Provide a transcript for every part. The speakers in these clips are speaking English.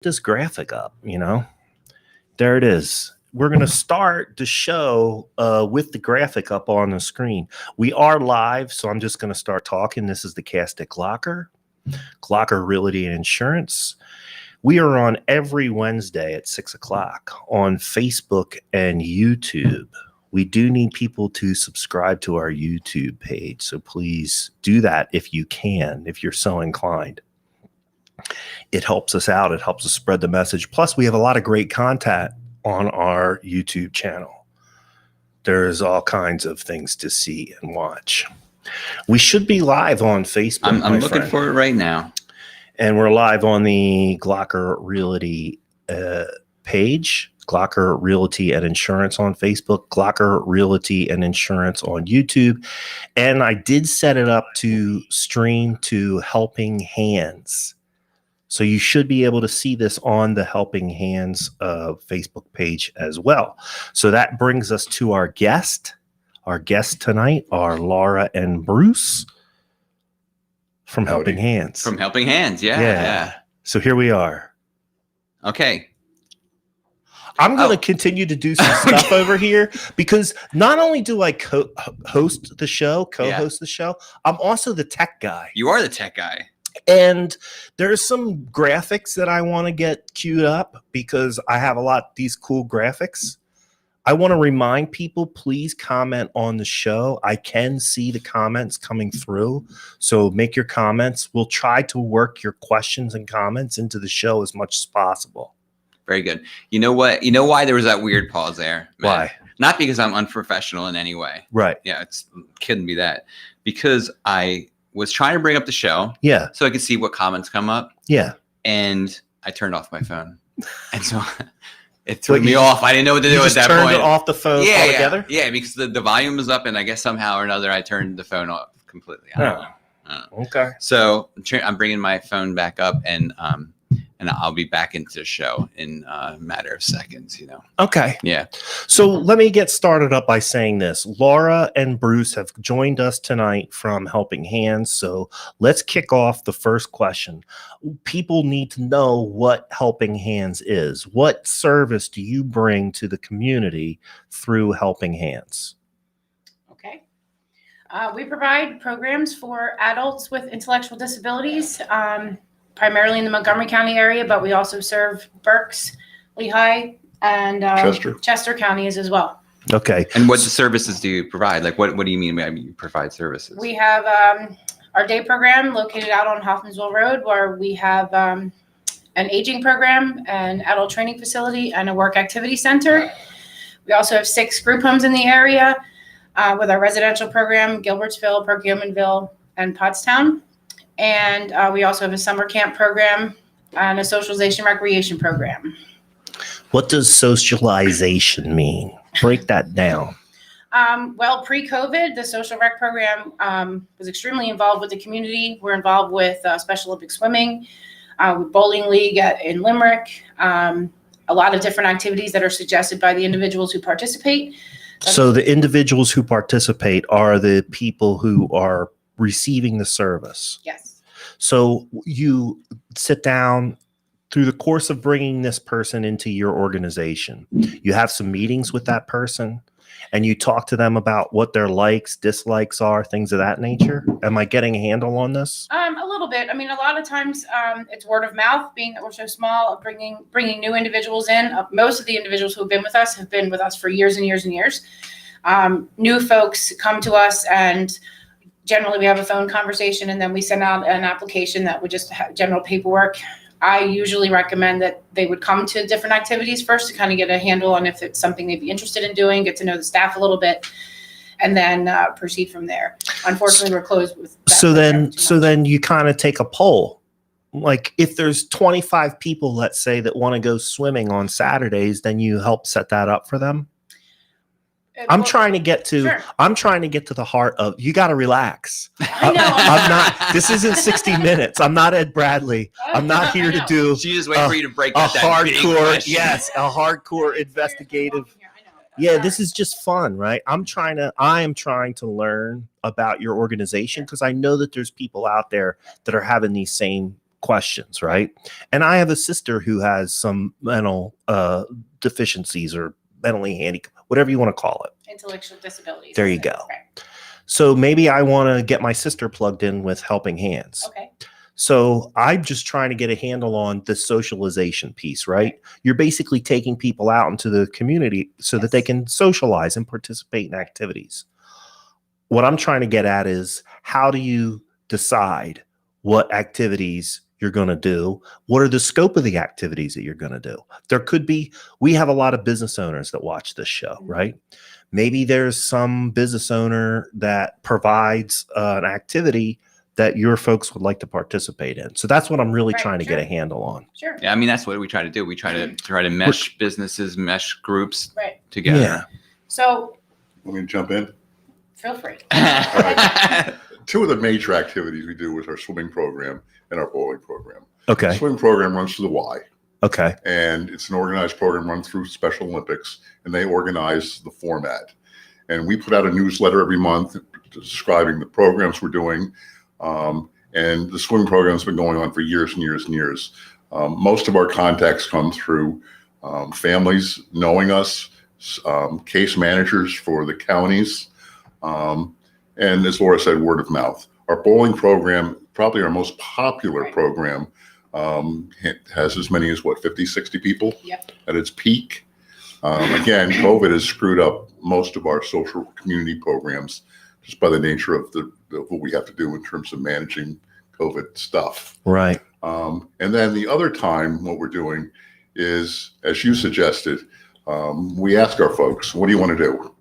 this graphic up, there it is. We're going to start the show with the graphic up on the screen. We are live, so I'm just going to start talking. This is the cast at Glocker Realty and Insurance. We are on every Wednesday at 6 o'clock on Facebook and YouTube. We do need people to subscribe to our YouTube page, so please do that if you can, if you're so inclined. It helps us out. It helps us spread the message. Plus, we have a lot of great content on our YouTube channel. There's all kinds of things to see and watch. We should be live on Facebook. I'm looking for it right now. And we're live on the Glocker Realty page, Glocker Realty and Insurance on Facebook, Glocker Realty and Insurance on YouTube. And I did set it up to stream to Helping Hands. So you should be able to see this on the Helping Hands Facebook page as well. So that brings us to our guest. Our guests tonight are Laura and Bruce from Helping Hands. From Helping Hands, yeah. So here we are. Okay. I'm going to continue to do some stuff over here because not only do I co-host the show, I'm also the tech guy. You are the tech guy. And there's some graphics that I want to get queued up because I have these cool graphics. I want to remind people, please comment on the show. I can see the comments coming through. So make your comments. We'll try to work your questions and comments into the show as much as possible. Very good. You know what? You know why there was that weird pause there? Man? Why? Not because I'm unprofessional in any way. Right. Yeah, it couldn't be that. Because I was trying to bring up the show. Yeah. So I could see what comments come up. Yeah. And I turned off my phone. And so it threw me off. I didn't know what to do at that point. You turned it off the phone altogether? Yeah, because the volume was up and I guess somehow or another I turned the phone off completely. I don't know. Okay. So I'm bringing my phone back up and I'll be back into the show in a matter of seconds, Okay. Yeah. So let me get started up by saying this. Laura and Bruce have joined us tonight from Helping Hands. So let's kick off the first question. People need to know what Helping Hands is. What service do you bring to the community through Helping Hands? Okay. We provide programs for adults with intellectual disabilities, primarily in the Montgomery County area, but we also serve Berks, Lehigh, and Chester counties as well. Okay. And what services do you provide? Like, what do you mean by you provide services? We have our day program located out on Hoffmansville Road, where we have an aging program, an adult training facility, and a work activity center. We also have 6 group homes in the area with our residential program, Gilbertsville, Perkiomenville, and Pottstown. And we also have a summer camp program and a socialization recreation program. What does socialization mean? Break that down. Well, pre-COVID, the social rec program was extremely involved with the community. We're involved with Special Olympic swimming, with bowling league in Limerick, a lot of different activities that are suggested by the individuals who participate. So the individuals who participate are the people who are receiving the service. Yes. So you sit down through the course of bringing this person into your organization. You have some meetings with that person and you talk to them about what their likes, dislikes are, things of that nature. Am I getting a handle on this? A little bit. I mean, a lot of times it's word of mouth, being that we're so small, bringing new individuals in. Most of the individuals who have been with us for years and years and years. New folks come to us and generally we have a phone conversation and then we send out an application that would just have general paperwork. I usually recommend that they would come to different activities first to kind of get a handle on if it's something they'd be interested in doing, get to know the staff a little bit, and then proceed from there. Unfortunately, we're closed with that. So then you kind of take a poll. Like if there's 25 people, let's say, that want to go swimming on Saturdays, then you help set that up for them. I'm trying to get to the heart of, you got to relax. I know. I'm not, this isn't 60 minutes. I'm not Ed Bradley. I'm not here to do She just wait for you to break out that hardcore, a hardcore investigative. Yeah, this is just fun, right? I am trying to learn about your organization because I know that there's people out there that are having these same questions, right? And I have a sister who has some mental deficiencies or mentally handicapped, whatever you want to call it. Intellectual disabilities. There you go. So maybe I want to get my sister plugged in with Helping Hands. Okay. So I'm just trying to get a handle on the socialization piece, right? You're basically taking people out into the community so that they can socialize and participate in activities. What I'm trying to get at is, how do you decide what activities you're going to do? What are the scope of the activities that you're going to do? There could be, we have a lot of business owners that watch this show, right? Maybe there's some business owner that provides an activity that your folks would like to participate in. So that's what I'm really trying to get a handle on. Sure. Yeah, I mean, that's what we try to do. We try to mesh businesses, mesh groups together. Yeah. So Let me jump in. feel free. Two of the major activities we do is our swimming program and our bowling program. The Okay. swimming program runs through the Y, Okay. and it's an organized program run through Special Olympics, and they organize the format. And we put out a newsletter every month describing the programs we're doing. And the swimming program has been going on for years and years and years. Most of our contacts come through families knowing us, case managers for the counties, and as Laura said, word of mouth. Our bowling program, probably our most popular program, has as many as 50, 60 people at its peak. Again, COVID has screwed up most of our social community programs just by the nature of what we have to do in terms of managing COVID stuff. Right. And then the other time, what we're doing is, as you suggested, we ask our folks, what do you want to do?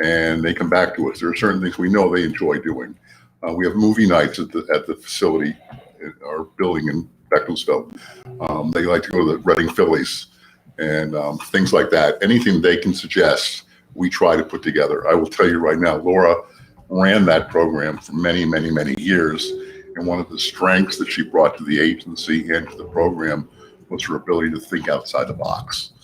And they come back to us. There are certain things we know they enjoy doing. We have movie nights at the facility, in our building in Beckhamsville. They like to go to the Reading Phillies and things like that. Anything they can suggest, we try to put together. I will tell you right now, Laura ran that program for many, many, many years. And one of the strengths that she brought to the agency and to the program was her ability to think outside the box,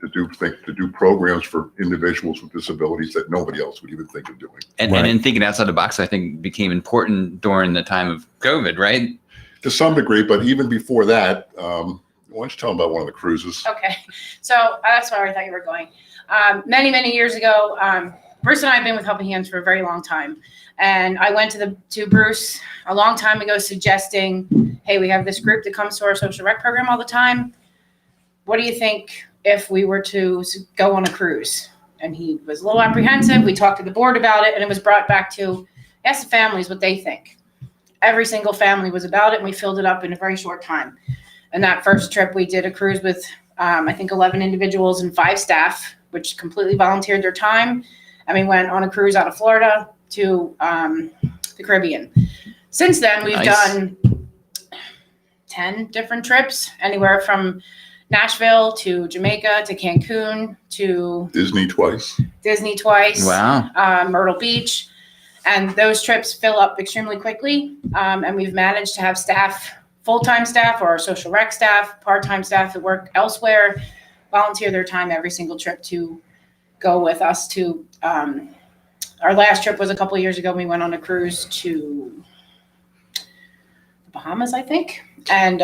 to do programs for individuals with disabilities that nobody else would even think of doing. And in thinking outside the box, I think became important during the time of COVID, right? To some degree, but even before that, why don't you tell them about one of the cruises? Okay. So that's where I thought you were going. Many, many years ago, Bruce and I have been with Helping Hands for a very long time. And I went to Bruce a long time ago suggesting, hey, we have this group that comes to our social rec program all the time. What do you think if we were to go on a cruise? And he was a little apprehensive. We talked to the board about it, and it was brought back to ask the families what they think. Every single family was about it, and we filled it up in a very short time. And that first trip, we did a cruise with, I think, 11 individuals and 5 staff, which completely volunteered their time. And we went on a cruise out of Florida to the Caribbean. Since then, we've done 10 different trips, anywhere from Nashville to Jamaica to Cancun to Disney twice. Wow. Myrtle Beach. And those trips fill up extremely quickly. And we've managed to have staff, full-time staff or our social rec staff, part-time staff that work elsewhere, volunteer their time every single trip to go with us to, our last trip was a couple of years ago. We went on a cruise to the Bahamas, I think. And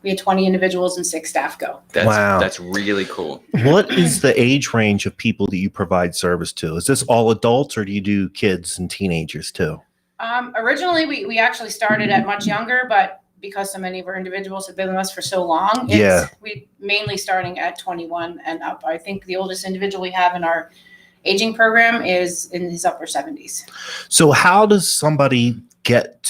we had 20 individuals and 6 staff go. That's really cool. What is the age range of people that you provide service to? Is this all adults, or do you do kids and teenagers too? Originally, we actually started at much younger, but because so many of our individuals have been with us for so long, we mainly starting at 21 and up. I think the oldest individual we have in our aging program is in his upper 70s. So how does somebody get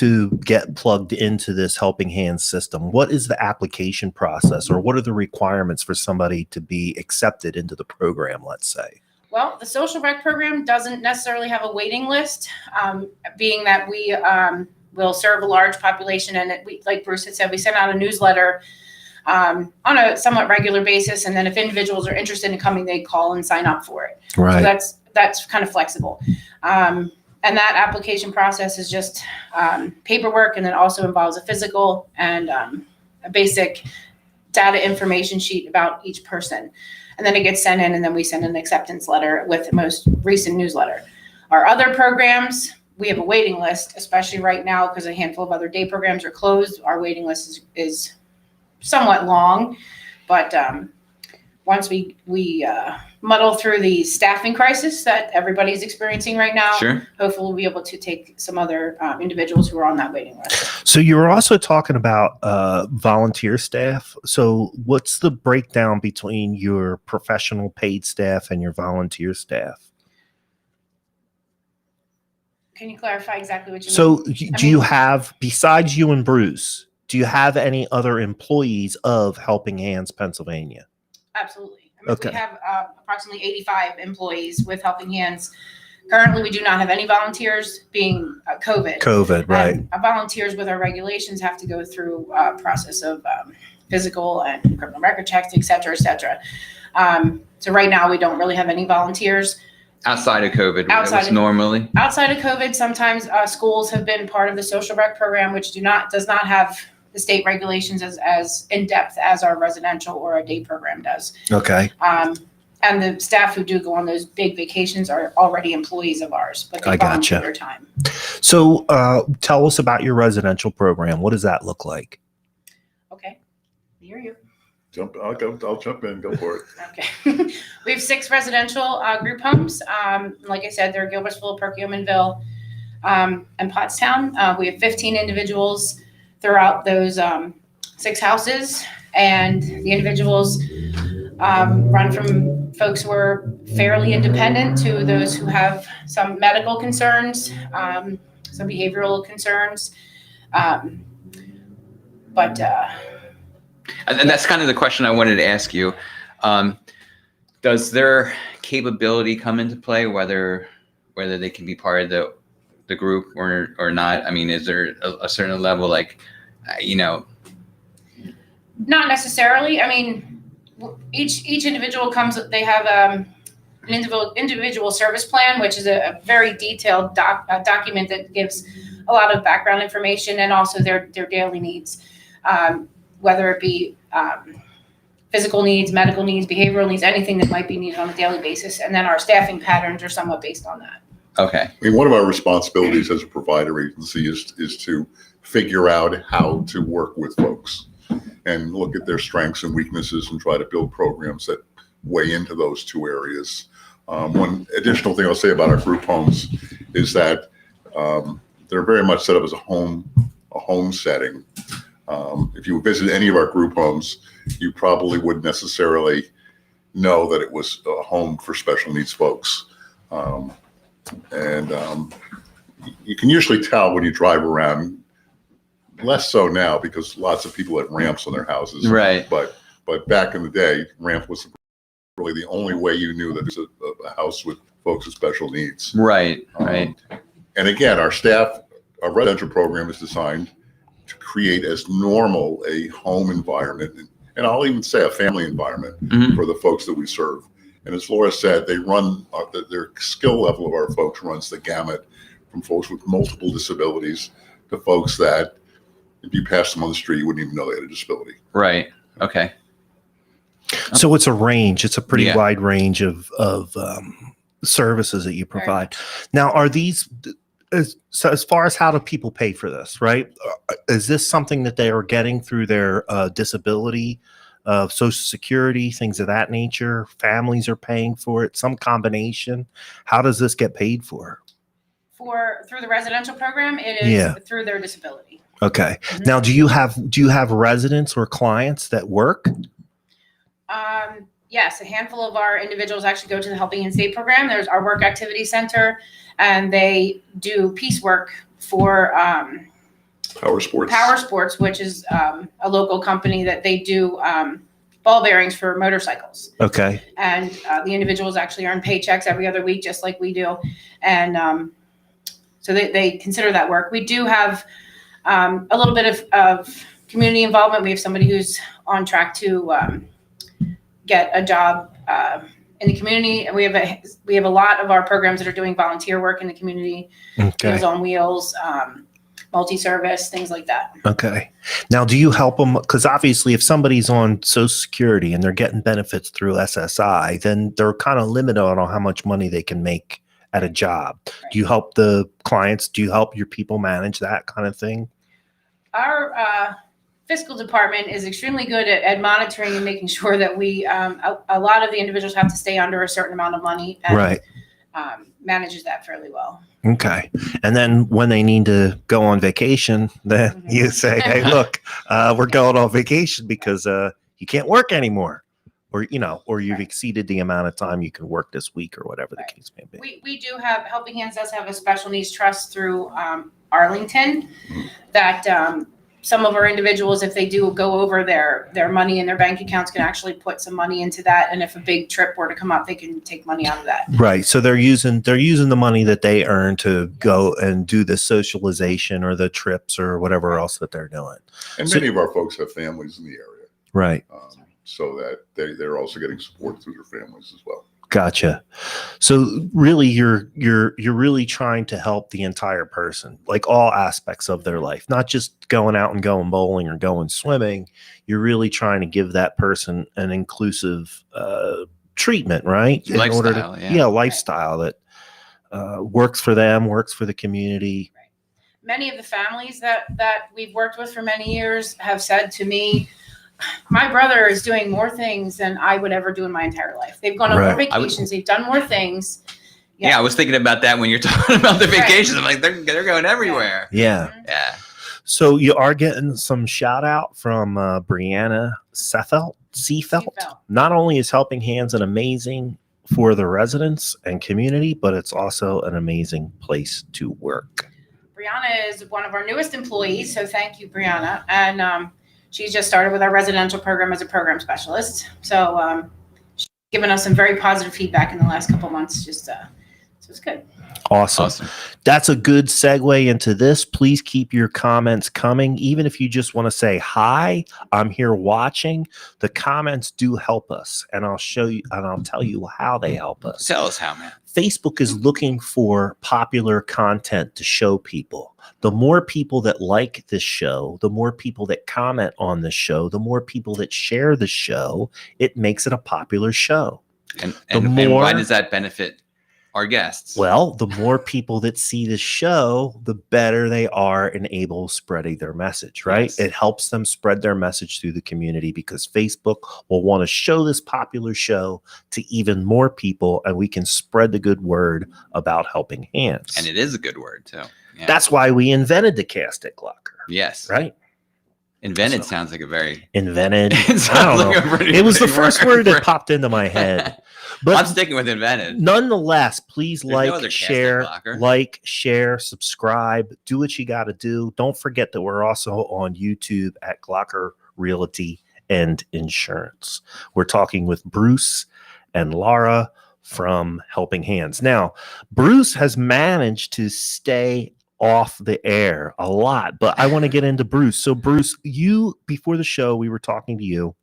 plugged into this Helping Hands system? What is the application process, or what are the requirements for somebody to be accepted into the program, let's say? Well, the social rec program doesn't necessarily have a waiting list, being that we will serve a large population. And like Bruce had said, we send out a newsletter on a somewhat regular basis. And then if individuals are interested in coming, they call and sign up for it. Right. So that's kind of flexible. And that application process is just paperwork, and then also involves a physical and a basic data information sheet about each person. And then it gets sent in, and then we send an acceptance letter with the most recent newsletter. Our other programs, we have a waiting list, especially right now because a handful of other day programs are closed. Our waiting list is somewhat long, but once we muddle through the staffing crisis that everybody's experiencing right now, Sure. hopefully we'll be able to take some other individuals who are on that waiting list. So you were also talking about volunteer staff. So what's the breakdown between your professional paid staff and your volunteer staff? Can you clarify exactly what you mean? So do you have, besides you and Bruce, do you have any other employees of Helping Hands Pennsylvania? Absolutely. I mean, Okay. we have approximately 85 employees with Helping Hands. Currently, we do not have any volunteers, being COVID. COVID, right. Volunteers with our regulations have to go through a process of physical and criminal record checks, et cetera, et cetera. So right now, we don't really have any volunteers. Outside of COVID, Outside of- normally. Outside of COVID, sometimes schools have been part of the social rec program, which does not have the state regulations as in depth as our residential or our day program does. Okay. And the staff who do go on those big vacations are already employees of ours, but they I gotcha. volunteer their time. So tell us about your residential program. What does that look like? Okay, hear you. I'll jump in. Go for it. Okay. We have 6 residential group homes. Like I said, they're Gilbertsville, Perkiomenville, and Pottstown. We have 15 individuals throughout those 6 houses, and the individuals run from folks who are fairly independent to those who have some medical concerns, some behavioral concerns. And that's kind of the question I wanted to ask you. Does their capability come into play, whether they can be part of the group or not? I mean, is there a certain level, like, Not necessarily. I mean, each individual comes. They have an individual service plan, which is a very detailed document that gives a lot of background information and also their daily needs, whether it be physical needs, medical needs, behavioral needs, anything that might be needed on a daily basis. And then our staffing patterns are somewhat based on that. Okay. I mean, one of our responsibilities as a provider agency is to figure out how to work with folks and look at their strengths and weaknesses and try to build programs that weigh into those 2 areas. One additional thing I'll say about our group homes is that they're very much set up as a home setting. If you visit any of our group homes, you probably wouldn't necessarily know that it was a home for special needs folks. You can usually tell when you drive around, less so now because lots of people have ramps on their houses. Right. But back in the day, ramp was really the only way you knew that there's a house with folks with special needs. Right. Right. And again, our residential program is designed to create as normal a home environment, and I'll even say a family environment for the folks that we serve. And as Laura said, they run their skill level of our folks runs the gamut from folks with multiple disabilities to folks that if you pass them on the street, you wouldn't even know they had a disability. Right. Okay. So it's a range. It's a pretty Yeah. wide range of services that you provide. Now, are these, as far as how do people pay for this, right? Is this something that they are getting through their disability, Social Security, things of that nature? Families are paying for it, some combination. How does this get paid for? Through the residential program, it is through their disability. Okay. Mhm. Now, do you have residents or clients that work? Yes, a handful of our individuals actually go to the Helping Hand State program. There's our work activity center, and they do piecework for Power Sports, which is a local company that they do ball bearings for motorcycles. Okay. And the individuals actually earn paychecks every other week, just like we do. And so they consider that work. We do have a little bit of community involvement. We have somebody who's on track to get a job in the community. And we have a lot of our programs that are doing volunteer work in the community. Okay. Meals on Wheels, multi-service, things like that. Okay. Now, do you help them? Because obviously, if somebody's on Social Security and they're getting benefits through SSI, then they're kind of limited on how much money they can make at a job. Do you help the clients? Do you help your people manage that kind of thing? Our fiscal department is extremely good at monitoring and making sure that we, a lot of the individuals have to stay under a certain amount of money, and Right. manages that fairly well. Okay. And then when they need to go on vacation, then you say, hey, look, we're going on vacation because you can't work anymore. Or, or you've exceeded the amount of time you can work this week or whatever the case may be. We do have, Helping Hands does have a special needs trust through Arlington that some of our individuals, if they do go over their money in their bank accounts, can actually put some money into that. And if a big trip were to come up, they can take money out of that. Right. So they're using the money that they earn to go and do the socialization or the trips or whatever else that they're doing. And many of our folks have families in the area. Right. So that they're also getting support through their families as well. Gotcha. So really you're really trying to help the entire person, like all aspects of their life, not just going out and going bowling or going swimming. You're really trying to give that person an inclusive treatment, right? Lifestyle, lifestyle that works for them, works for the community. Right. Many of the families that we've worked with for many years have said to me, my brother is doing more things than I would ever do in my entire life. They've gone on more vacations. They've done more things. Yeah, I was thinking about that when you're talking about the vacations. I'm like, they're going everywhere. Yeah. Yeah. So you are getting some shout out from Brianna Seafelt. Not only is Helping Hands an amazing for the residents and community, but it's also an amazing place to work. Brianna is one of our newest employees. So thank you, Brianna. And, she's just started with our residential program as a program specialist. So she's given us some very positive feedback in the last couple of months. So it's good. Awesome. That's a good segue into this. Please keep your comments coming. Even if you just want to say, hi, I'm here watching. The comments do help us. And I'll show you and I'll tell you how they help us. Tell us how, man. Facebook is looking for popular content to show people. The more people that like this show, the more people that comment on the show, the more people that share the show, it makes it a popular show. And why does that benefit our guests? Well, the more people that see the show, the better they are in able spreading their message, right? Yes. It helps them spread their message through the community because Facebook will want to show this popular show to even more people, and we can spread the good word about Helping Hands. And it is a good word, too. Yeah. That's why we invented the cast at Glocker. Yes. Right? Invented sounds like a very... Invented. I don't know. It was the first word that popped into my head. But I'm sticking with invented. Nonetheless, please share, subscribe, do what you got to do. Don't forget that we're also on YouTube at Glocker Realty and Insurance. We're talking with Bruce and Laura from Helping Hands. Now, Bruce has managed to stay off the air a lot, but I want to get into Bruce. So Bruce, before the show, we were talking to you.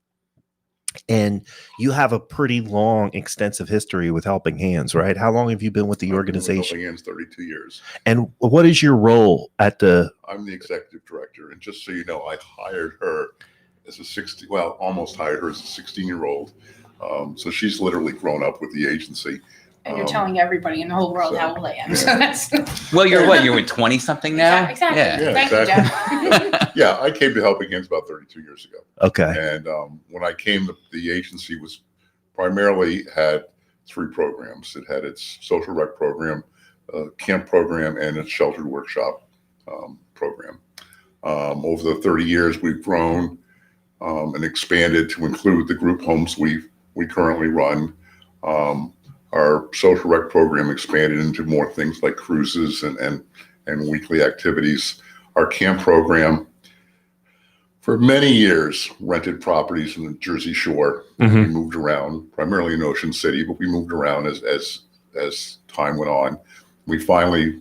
And you have a pretty long, extensive history with Helping Hands, right? How long have you been with the organization? Helping Hands, 32 years. And what is your role at the... I'm the executive director. And just so you know, I hired her as almost hired her as a 16-year-old. So she's literally grown up with the agency. And you're telling everybody in the whole world how old I am. Yeah. So that's... Well, you're what? You're 20-something now? Exactly. Yeah. Thank you, Jeff. Yeah, I came to Helping Hands about 32 years ago. Okay. And when I came, the agency was primarily had 3 programs. It had its social rec program, camp program, and its sheltered workshop program. Over the 30 years, we've grown and expanded to include the group homes we currently run. Our social rec program expanded into more things like cruises and weekly activities. Our camp program, for many years, rented properties in the Jersey Shore. Mm-hmm. We moved around, primarily in Ocean City, but we moved around as time went on. We finally,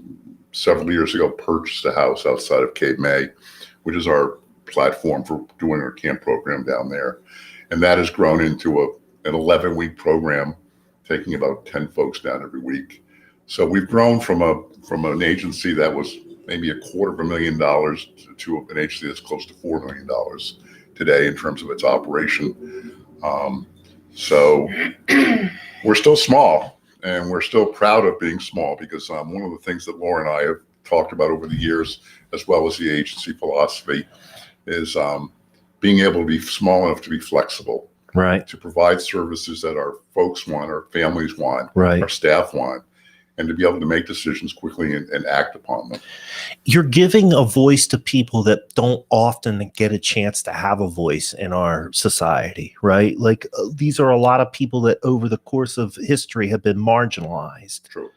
several years ago, purchased a house outside of Cape May, which is our platform for doing our camp program down there. And that has grown into an 11-week program, taking about 10 folks down every week. So we've grown from an agency that was maybe $250,000 to an agency that's close to $4 million today in terms of its operation. So we're still small, And we're still proud of being small because one of the things that Laura and I have talked about over the years, as well as the agency philosophy, is being able to be small enough to be flexible, Right. to provide services that our folks want, our families want, Right. our staff want, and to be able to make decisions quickly and act upon them. You're giving a voice to people that don't often get a chance to have a voice in our society, right? Like these are a lot of people that over the course of history have been marginalized. True.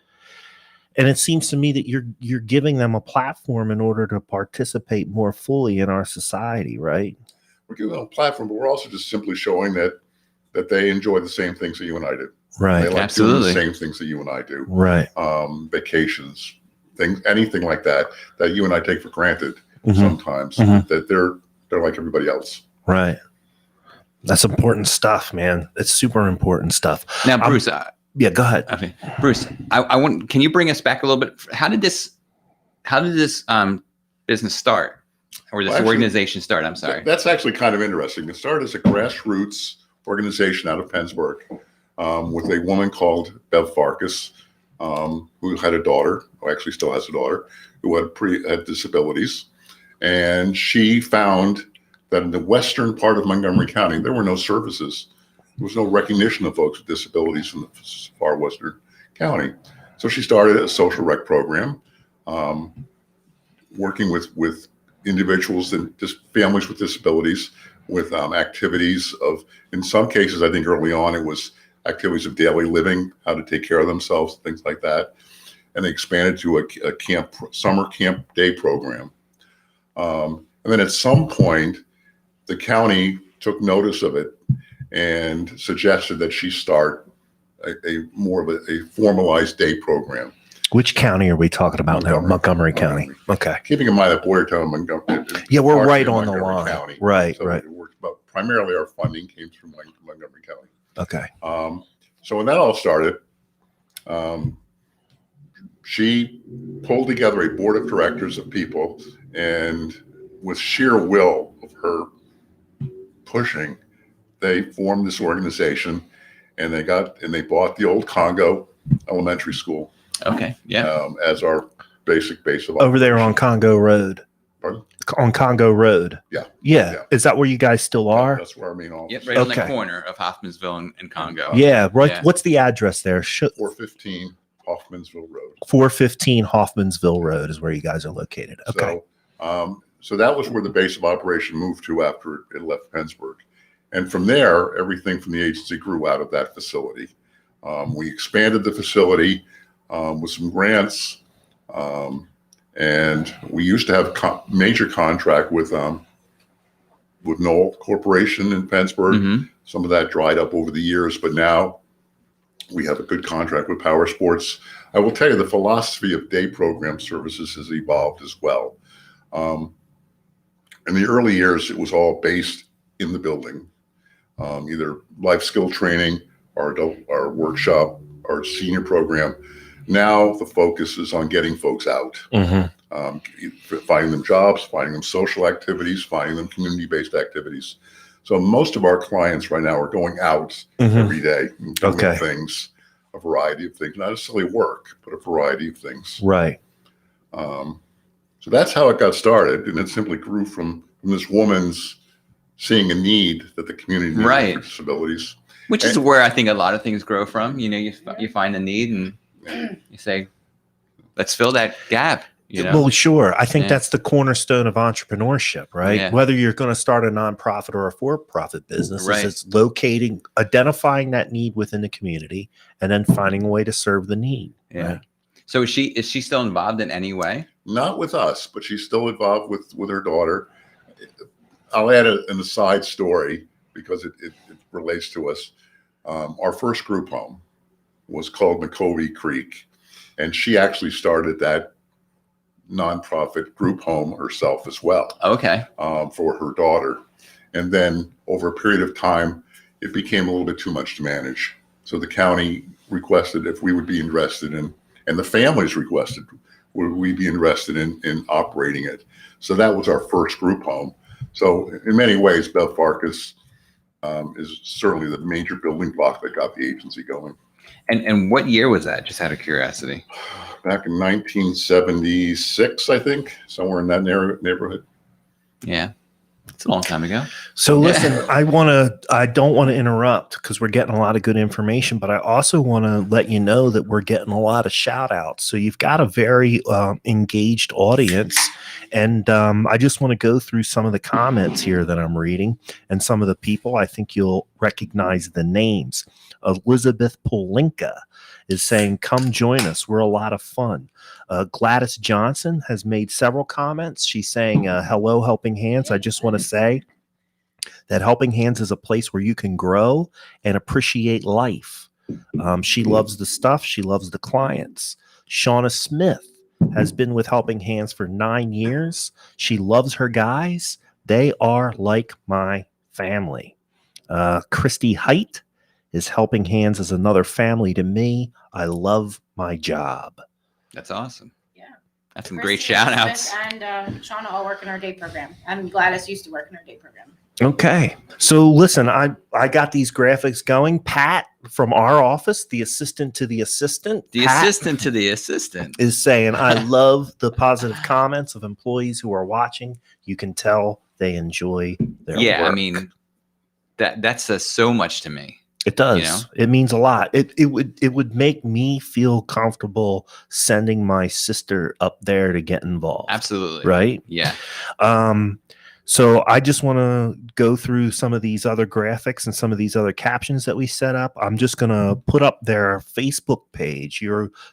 And it seems to me that you're giving them a platform in order to participate more fully in our society, right? We're giving them a platform, but we're also just simply showing that they enjoy the same things that you and I do. Right. They like Absolutely. doing the same things that you and I do. Right. Vacations, things, anything like that you and I take for granted sometimes. That they're like everybody else. Right. That's important stuff, man. It's super important stuff. Now, Bruce. Yeah, go ahead. Okay, Bruce. I want. Can you bring us back a little bit? How did this business start, or this organization start? I'm sorry. That's actually kind of interesting. It started as a grassroots organization out of Pennsburg with a woman called Bev Farkas, who had a daughter, who actually still has a daughter, who had disabilities. And she found that in the western part of Montgomery County, there were no services. There was no recognition of folks with disabilities in the far western county. So she started a social rec program, working with individuals and just families with disabilities, with activities of, in some cases, I think early on, it was activities of daily living, how to take care of themselves, things like that. And they expanded to a summer camp day program. And then at some point, the county took notice of it and suggested that she start a more of a formalized day program. Which county are we talking about now? Montgomery County. Okay. Keeping in mind that Boyertown, Montgomery. Yeah, we're right on the line. County. Right, so right. It worked, but primarily our funding came through Montgomery County. Okay. So when that all started, she pulled together a board of directors of people, and with sheer will of her pushing, they formed this organization, and they bought the old Congo Elementary School. Okay. Yeah. As our basic base of Over there on operation. Congo Road. Pardon? On Congo Road. Yeah. Yeah. Is that where you guys still are? That's where our main office. Yep. Right on the Okay. corner of Hoffmansville and Congo. Yeah. Right. Yeah. What's the address there? 415 Hoffmansville Road. 415 Hoffmansville Road is where you guys are located. Okay. So that was where the base of operation moved to after it left Pennsburg. And from there, everything from the agency grew out of that facility. We expanded the facility with some grants. And we used to have major contract with Knoll Corporation in Pennsburg. Mm-hmm. Some of that dried up over the years, but now we have a good contract with Power Sports. I will tell you, the philosophy of day program services has evolved as well. In the early years, it was all based in the building, either life skill training, our workshop, our senior program. Now the focus is on getting folks out, finding them jobs, finding them social activities, finding them community-based activities. So most of our clients right now are going out every day and doing things, a variety of things, not necessarily work, but a variety of things. Right. So that's how it got started, and it simply grew from this woman's seeing a need that the community needed for disabilities. Which is where I think a lot of things grow from. You know, you find a need and you say, let's fill that gap. You know? Well, sure. I think that's the cornerstone of entrepreneurship, right? Yeah. Whether you're going to start a nonprofit or a for-profit business, it's identifying that need within the community and then finding a way to serve the need. Yeah. Right? So is she still involved in any way? Not with us, but she's still involved with her daughter. I'll add an aside story because it relates to us. Our first group home was called McCovey Creek, and she actually started that nonprofit group home herself as well. Okay. For her daughter. And then over a period of time, it became a little bit too much to manage. So the county requested if we would be interested in, and the families requested, would we be interested in operating it? So that was our first group home. So in many ways, Bev Farkas is certainly the major building block that got the agency going. And what year was that? Just out of curiosity. Back in 1976, I think, somewhere in that neighborhood. Yeah. It's a long time ago. So listen, I don't want to interrupt because we're getting a lot of good information, but I also want to let you know that we're getting a lot of shout outs. So you've got a very engaged audience. And I just want to go through some of the comments here that I'm reading and some of the people. I think you'll recognize the names. Elizabeth Polinka is saying, come join us. We're a lot of fun. Gladys Johnson has made several comments. She's saying, hello, Helping Hands. I just want to say that Helping Hands is a place where you can grow and appreciate life. She loves the stuff. She loves the clients. Shauna Smith has been with Helping Hands for 9 years. She loves her guys. They are like my family. Christy Height is Helping Hands is another family to me. I love my job. That's awesome. Yeah. That's some great shout outs. And Shauna all work in our day program. And Gladys used to work in our day program. Okay. So listen, I got these graphics going. Pat from our office, the assistant to the assistant. Assistant to the assistant is saying, I love the positive comments of employees who are watching. You can tell they enjoy their work. I mean, that says so much to me. It does. You know? It means a lot. It would make me feel comfortable sending my sister up there to get involved. Absolutely. Right? Yeah. So I just want to go through some of these other graphics and some of these other captions that we set up. I'm just going to put up their Facebook page.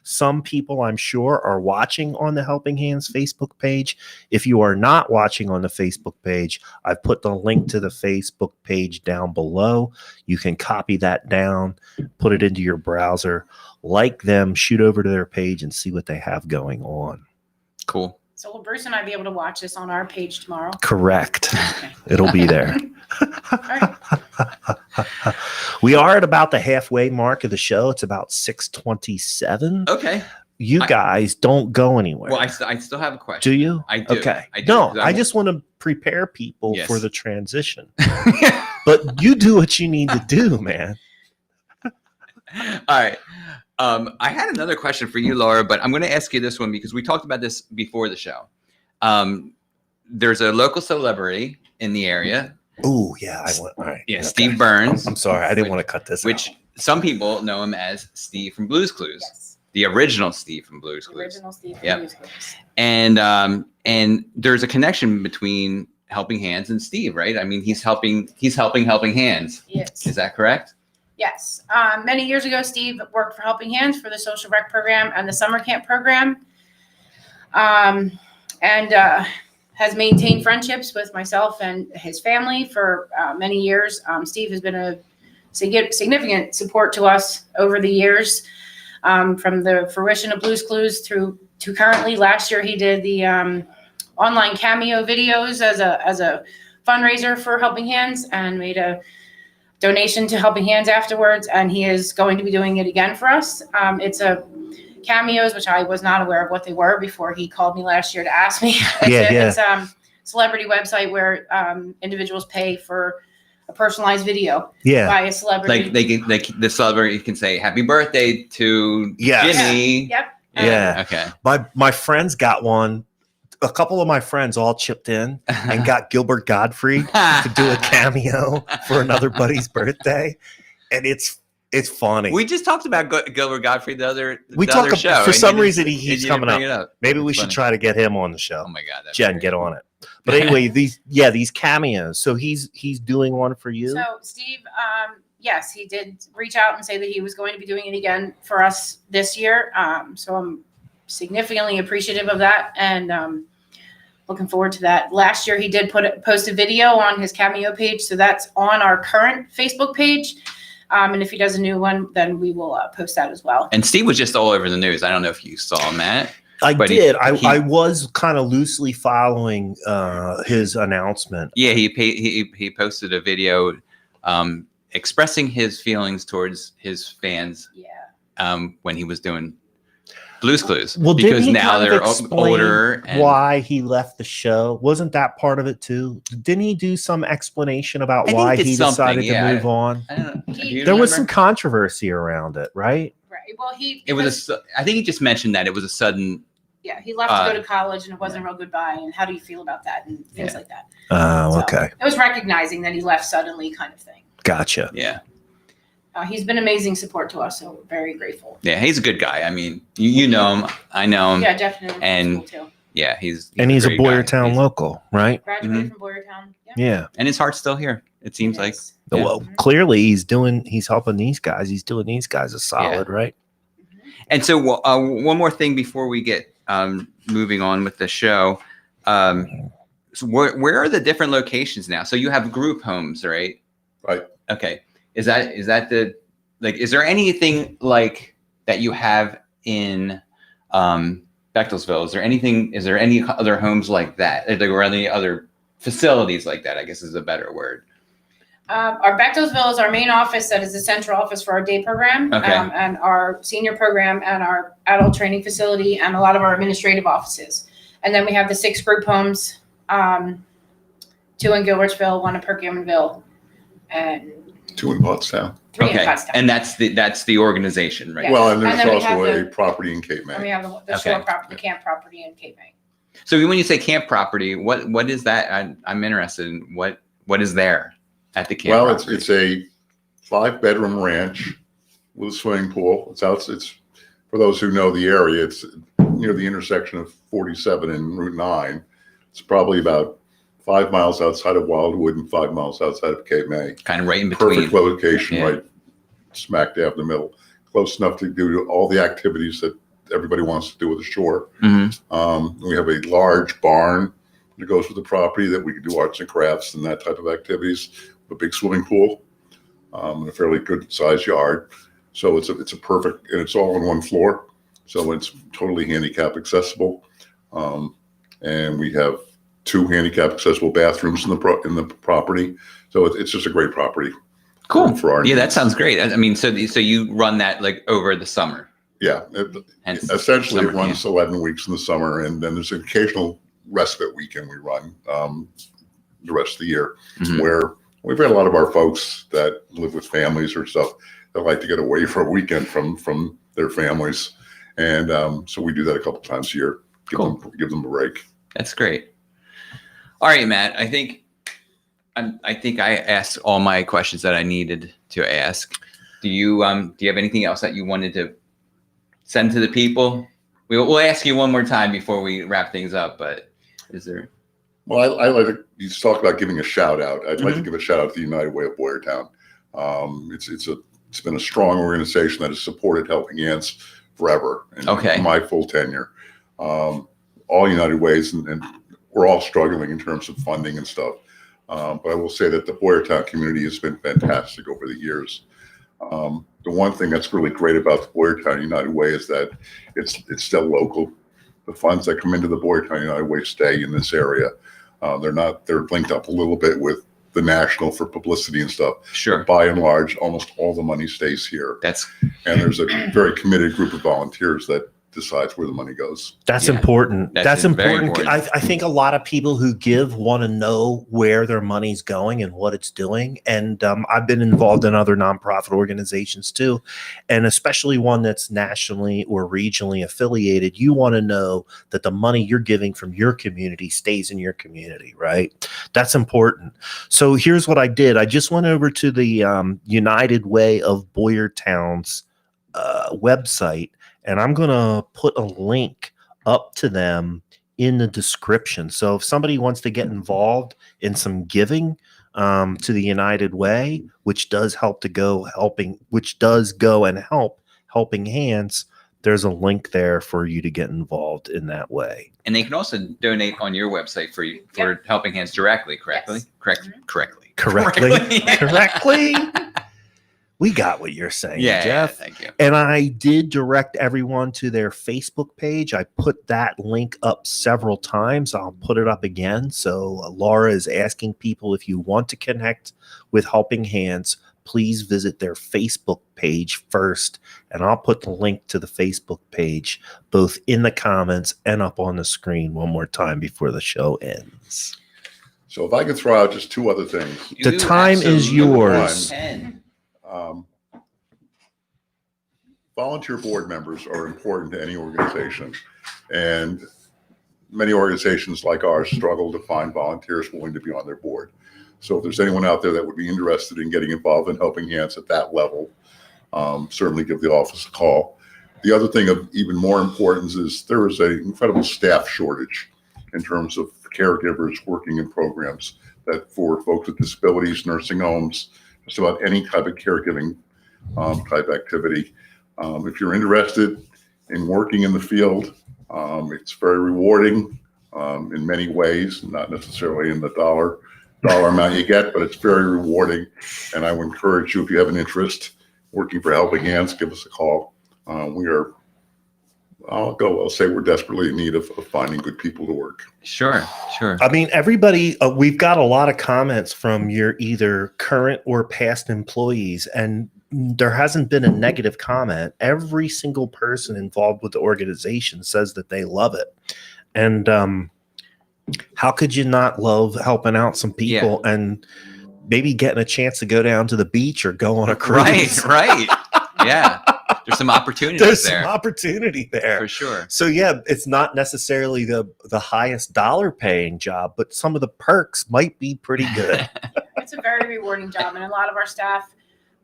Some people, I'm sure, are watching on the Helping Hands Facebook page. If you are not watching on the Facebook page, I've put the link to the Facebook page down below. You can copy that down, put it into your browser, like them, shoot over to their page and see what they have going on. Cool. So will Bruce and I be able to watch this on our page tomorrow? Correct. Okay. It'll be there. All right. We are at about the halfway mark of the show. It's about 6:27. Okay. You guys don't go anywhere. Well, I still have a question. Do you? I do. Okay. I do, No, 'cause I just want to prepare people Yes. for the transition. But you do what you need to do, man. All right. I had another question for you, Laura, but I'm going to ask you this one because we talked about this before the show. There's a local celebrity in the area. Oh, yeah. All right. Yeah, Okay. Steve Burns. I'm sorry. I didn't want to cut this Which out. some people know him as Steve from Blue's Clues. Yes. The original Steve from Blue's The Clues. original Steve. Yep. Blues Clues. And there's a connection between Helping Hands and Steve, right? I mean, he's helping Helping Hands. Yes. Is that correct? Yes. Many years ago, Steve worked for Helping Hands for the social rec program and the summer camp program. And has maintained friendships with myself and his family for many years. Steve has been a significant support to us over the years, from the fruition of Blue's Clues to currently. Last year, he did the online cameo videos as a fundraiser for Helping Hands and made a donation to Helping Hands afterwards, and he is going to be doing it again for us. It's a cameos, which I was not aware of what they were before he called me last year to ask me. It's a celebrity website where individuals pay for a personalized video by a celebrity. Like the celebrity can say happy birthday to Jimmy. Yep. Yeah. Okay. My friends got one. A couple of my friends all chipped in and got Gilbert Godfrey to do a cameo for another buddy's birthday, and it's funny. We just talked about Gilbert Godfrey the other show. For some reason, he's coming up. Maybe we should funny. try to get him on the show. Oh my God, Jen, get on it. But anyway, these cameos. So he's doing one for you. So Steve, yes, he did reach out and say that he was going to be doing it again for us this year. So I'm significantly appreciative of that, and looking forward to that. Last year he did post a video on his cameo page, so that's on our current Facebook page, and if he does a new one, then we will post that as well. And Steve was just all over the news. I don't know if you saw Matt. I did. I was kind of loosely following his announcement. Yeah, he posted a video expressing his feelings towards his fans. Yeah. When he was doing Blue's Clues. Well, didn't because he now kind of they're explain older. And why he left the show? Wasn't that part of it too? Didn't he do some explanation about I think why he did he something, decided yeah. to move on? I don't know. Do you There was some remember? controversy around it, right? Right. Well, It was I think he just mentioned that it was a sudden. yeah, he left to go to college and it wasn't a real goodbye. And how do you feel about that and things like that? Oh, So, okay. It was recognizing that he left suddenly, kind of thing. Gotcha. Yeah. He's been amazing support to us, so we're very grateful. Yeah, he's a good guy. I mean, you know him. I know him. Yeah, definitely. and- School too. Yeah, he's And he's a great guy. Boyertown He's- local, right? Graduated from Boyertown. Yeah. Yeah. And his heart's still here. It seems like. Yes. Yeah. Well, clearly he's helping these guys. He's doing these guys a solid, right? Mhm. And so one more thing before we get moving on with the show. So where are the different locations now? So you have group homes, right? Right. Okay. Is that the, like, is there anything like that you have in Bechtelsville? Is there any other homes like that? Or any other facilities like that, I guess is a better word. Our Bechtelsville is our main office. That is the central office for our day program, Okay. and our senior program, and our adult training facility, and a lot of our administrative offices. And then we have the 6 group homes, 2 in Gilbertsville, 1 in Perkiomenville, and 2 in Pottstown. 3 in Okay. Pottstown. And that's the organization, right? Yeah. Well, and And there's then we also have a the- property in Cape and we May. have the Okay. shore property, the camp property in Cape May. So when you say camp property, what is that? I'm interested in what is there at the camp Well, property? it's a 5-bedroom ranch with a swimming pool. It's for those who know the area, it's near the intersection of 47 and Route 9. It's probably about 5 miles outside of Wildwood and 5 miles outside of Cape May. kind of right in between. Perfect location, Yeah. right smack dab in the middle. Close enough to do all the activities that everybody wants to do with the shore. Mhm. We have a large barn that goes with the property that we can do arts and crafts and that type of activities. A big swimming pool, and a fairly good sized yard. So it's a perfect, and it's all on one floor. So it's totally handicap accessible. And we have 2 handicap accessible bathrooms in the property. So it's just a great property. Cool. For our Yeah, that needs. sounds great. I mean, so you run that like over the summer. Yeah. Hence Essentially, summer it runs 11 weeks in the summer, and then there's an occasional respite weekend we run the rest of the year, Mhm. where we've had a lot of our folks that live with families or stuff that like to get away for a weekend from their families, and so we do that a couple times a year. Give them a break. That's great. All right, Matt. I think I asked all my questions that I needed to ask. Do you have anything else that you wanted to send to the people? We'll ask you one more time before we wrap things up. But is there? Well, I like you talk about giving a shout out. I'd like to give a shout out to the United Way of Boyertown. It's been a strong organization that has supported Helping Hands forever. And Okay. my full tenure, all United Ways, and we're all struggling in terms of funding and stuff. But I will say that the Boyertown community has been fantastic over the years. The one thing that's really great about the Boyertown United Way is that it's still local. The funds that come into the Boyertown United Way stay in this area. They're linked up a little bit with the national for publicity and stuff. Sure. By and large, almost all the money stays here. That's And there's a very committed group of volunteers that decides where the money goes. That's Yeah. important. That's That's very important. important. I think a lot of people who give want to know where their money's going and what it's doing. And I've been involved in other nonprofit organizations too, and especially one that's nationally or regionally affiliated. You want to know that the money you're giving from your community stays in your community, right? That's important. So here's what I did. I just went over to the United Way of Boyertown's website, and I'm going to put a link up to them in the description. So if somebody wants to get involved in some giving to the United Way, which does go and help Helping Hands, there's a link there for you to get involved in that way. and they can also donate on your website for Helping Hands directly. Correctly. Yes. Correctly. Correctly? We got what you're saying, Yeah, Jeff. thank you. And I did direct everyone to their Facebook page. I put that link up several times. I'll put it up again. So Laura is asking people, if you want to connect with Helping Hands, please visit their Facebook page first. And I'll put the link to the Facebook page both in the comments and up on the screen one more time before the show ends. So if I can throw out just two other things. The You time is absolutely yours. can. Volunteer board members are important to any organization, and many organizations like ours struggle to find volunteers willing to be on their board. So if there's anyone out there that would be interested in getting involved in Helping Hands at that level, certainly give the office a call. The other thing of even more importance is there is an incredible staff shortage in terms of caregivers working in programs that for folks with disabilities, nursing homes, just about any type of caregiving type activity. If you're interested in working in the field, it's very rewarding in many ways, not necessarily in the dollar amount you get, but it's very rewarding. And I would encourage you, if you have an interest working for Helping Hands, give us a call. I'll say we're desperately in need of finding good people to work. Sure. I mean, everybody, we've got a lot of comments from your either current or past employees, and there hasn't been a negative comment. Every single person involved with the organization says that they love it. And how could you not love helping out some people and maybe getting a chance to go down to the beach or go on a cruise? Right. Yeah. There's some opportunity There's there. some opportunity there. For sure. So yeah, it's not necessarily the highest dollar paying job, but some of the perks might be pretty good. It's a very rewarding job. And a lot of our staff,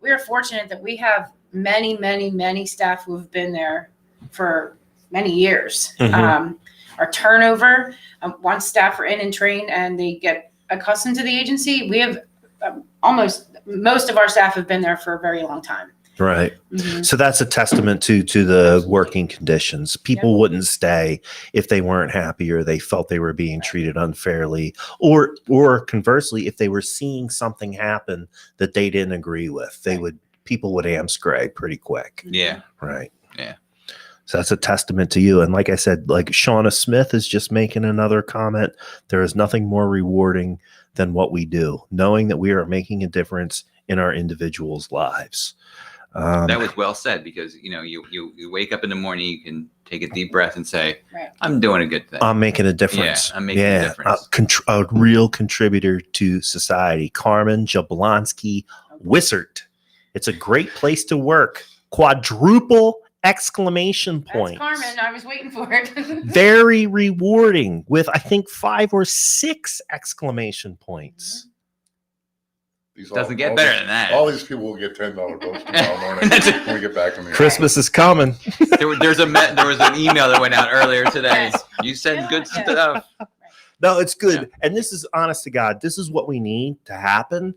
we are fortunate that we have many staff who have been there for many years. Mhm. Our turnover, once staff are in and trained and they get accustomed to the agency, we have most of our staff have been there for a very long time. Right. Mhm. So that's a testament to the working conditions. People wouldn't stay if they weren't happy or they felt they were being treated unfairly, or conversely, if they were seeing something happen that they didn't agree with, people would amscray pretty quick. Yeah. Right. Yeah. So that's a testament to you. And like I said, like Shauna Smith is just making another comment. There is nothing more rewarding than what we do, knowing that we are making a difference in our individuals' lives. That was well said, because you wake up in the morning, you can take a deep breath and say, I'm doing a good thing. I'm making a difference. Yeah, I'm making a difference. A real contributor to society. Carmen Jablonski Wissert. It's a great place to work. Quadruple exclamation points. That's Carmen. I was waiting for it. Very rewarding with, I think, 5 or 6 exclamation points. Doesn't get better than that. All these people will get $10 bills tomorrow morning when we get back in the Christmas is coming. There was an email that went out earlier today. You said good stuff. No, it's good. And this is, honest to God, this is what we need to happen.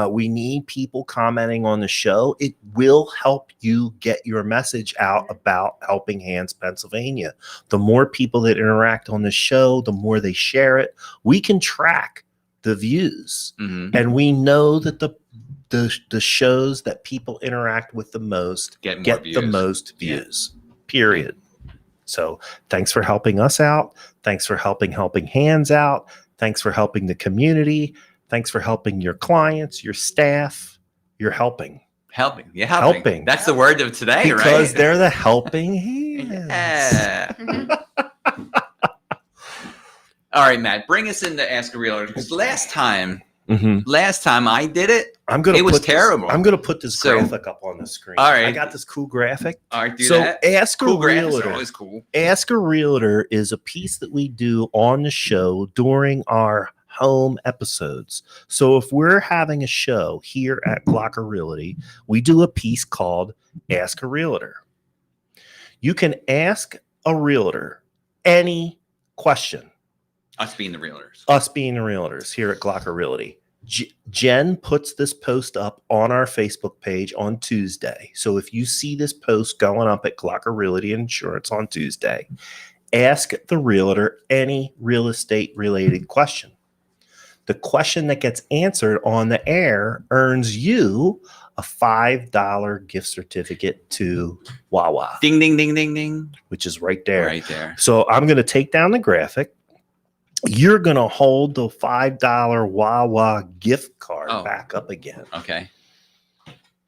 We need people commenting on the show. It will help you get your message out about Helping Hands Pennsylvania. The more people that interact on the show, the more they share it. We can track the views, and we know that the shows that people interact with the most get the most views. Period. So thanks for helping us out. Thanks for helping Hands out. Thanks for helping the community. Thanks for helping your clients, your staff. You're helping. Helping. That's the word of today, right? Because they're the helping hands. Yeah. All right, Matt, bring us into Ask a Realtor, because last time I did it, it was terrible. I'm going to put this graphic up on the screen. All right. I got this cool graphic. All right, do that. Ask a Realtor. Always cool. Ask a Realtor is a piece that we do on the show during our home episodes. So if we're having a show here at Glocker Realty, we do a piece called Ask a Realtor. You can ask a realtor any question. Us being the realtors here at Glocker Realty. Jen puts this post up on our Facebook page on Tuesday. So if you see this post going up at Glocker Realty Insurance on Tuesday, ask the realtor any real estate related question. The question that gets answered on the air earns you a $5 gift certificate to Wawa. Ding, ding, ding, ding, ding. Which is right there. Right there. So I'm going to take down the graphic. You're going to hold the $5 Wawa gift card back up again. Okay.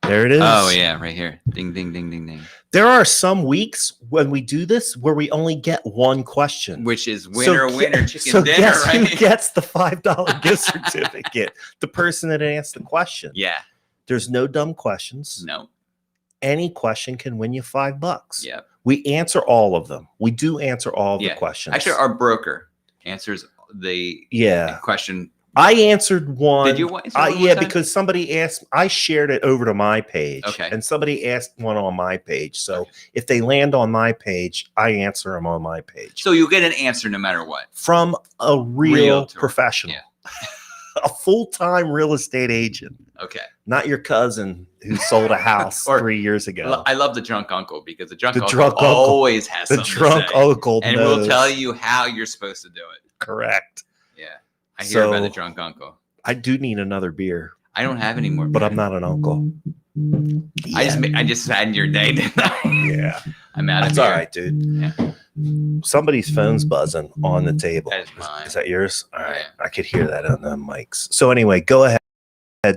There it is. Oh yeah, right here. Ding, ding, ding, ding, ding. There are some weeks when we do this where we only get one question. Which is winner, winner, chicken so dinner, guess right? who gets the $5 gift certificate? The person that asked the question. Yeah. There's no dumb questions. No. Any question can win you $5. Yeah. We answer all of them. We do answer all of the questions. Actually, our broker answers the question. I answered one. Did you answer one yeah, time? because somebody asked, I shared it over to my page. Okay. And somebody asked one on my page. So if they land on my page, I answer them on my page. So you get an answer no matter what. From a real Realtor. professional. Yeah. A full-time real estate agent. Okay. Not your cousin who sold a house Or- 3 years ago. I love the drunk uncle because the drunk The uncle drunk uncle. always has The something drunk to say, uncle and knows. will tell you how you're supposed to do it. Correct. Yeah. I hear about So- the drunk uncle. I do need another beer, I don't have any more. but I'm not an uncle. I just had your day, didn't I? Yeah. I'm out of That's here. all right, dude. Yeah. Somebody's phone's buzzing on the table. That is mine. Is that yours? All right. Yeah. I could hear that on the mics. So anyway, go ahead.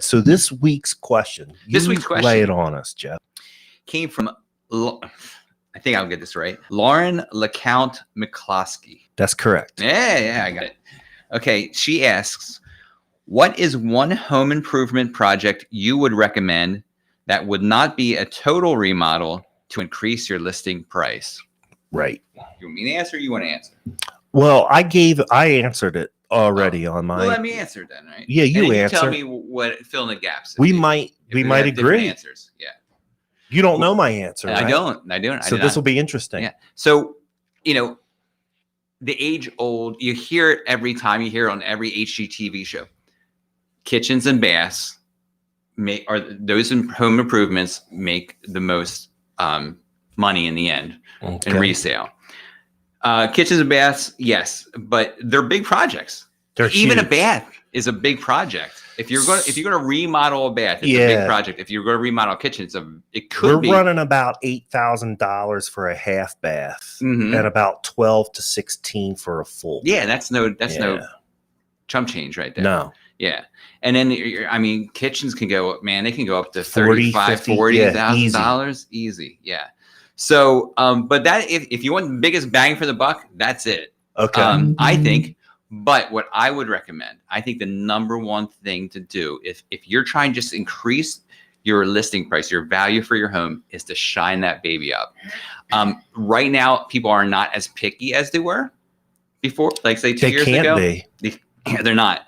So this week's question. This week's question. Lay it on us, Jeff. Came from, I think I'll get this right, Lauren LeCount McCloskey. That's correct. Yeah, I got it. Okay, she asks, what is one home improvement project you would recommend that would not be a total remodel to increase your listing price? Right. You want me to answer or you want to answer? Well, I answered it already on my. Well, let me answer then, right? Yeah, you And then answer. tell me what fill in the gaps. we if you- might if we have might different agree. Answers. Yeah. You don't know my answer. I right? don't. So this will be interesting. Yeah. So, the age old, you hear it every time, you hear it on every HGTV show. Kitchens and baths home improvements make the most money in the end in resale. Kitchens and baths, yes, but they're big projects. They're Even huge. a bath is a big project. If you're going to remodel a bath, it's a big project. If you're going to remodel a kitchen, it could be. We're running about $8,000 for a half bath Mhm. and about 12 to 16 for a full. Yeah, that's no Yeah. chump change right there. No. Yeah. And then, kitchens can go, man, they can go up to 40, $35,000, 50, $40,000 easy. Yeah. So, but that, if you want the biggest bang for the buck, that's it. Okay. I think, but what I would recommend, I think the number one thing to do, if you're trying to just increase your listing price, your value for your home, is to shine that baby up. Right now, people are not as picky as they were before, like say 2 They years can't ago. be. They're not.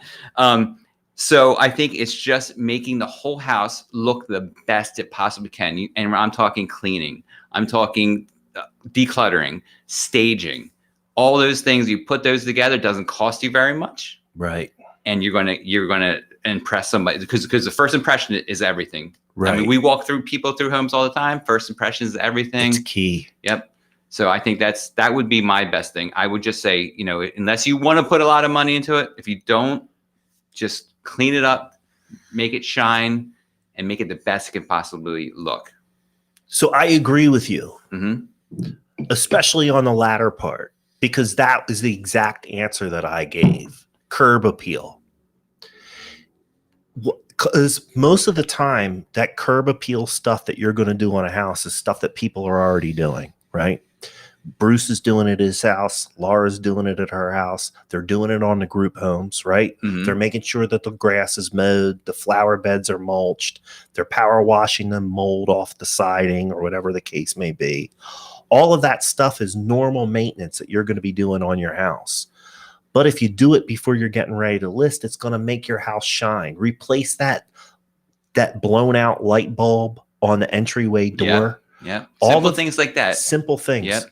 So I think it's just making the whole house look the best it possibly can. And I'm talking cleaning. I'm talking decluttering, staging. All those things, you put those together, doesn't cost you very much. Right. And you're gonna impress somebody because the first impression is everything. Right. I mean, we walk people through homes all the time. First impression is everything. It's key. Yep. So I think that would be my best thing. I would just say, unless you want to put a lot of money into it, if you don't, just clean it up, make it shine, and make it the best it can possibly look. So I agree with you, Mm-hmm. especially on the latter part, because that is the exact answer that I gave. Curb appeal. Because most of the time, that curb appeal stuff that you're going to do on a house is stuff that people are already doing, right? Bruce is doing it at his house. Laura's doing it at her house. They're doing it on the group homes, right? Mhm. They're making sure that the grass is mowed, the flower beds are mulched, they're power washing them, mold off the siding, or whatever the case may be. All of that stuff is normal maintenance that you're going to be doing on your house. But if you do it before you're getting ready to list, it's going to make your house shine. Replace that blown out light bulb on the entryway door. Yeah. All Simple the things like that. Simple things. Yep.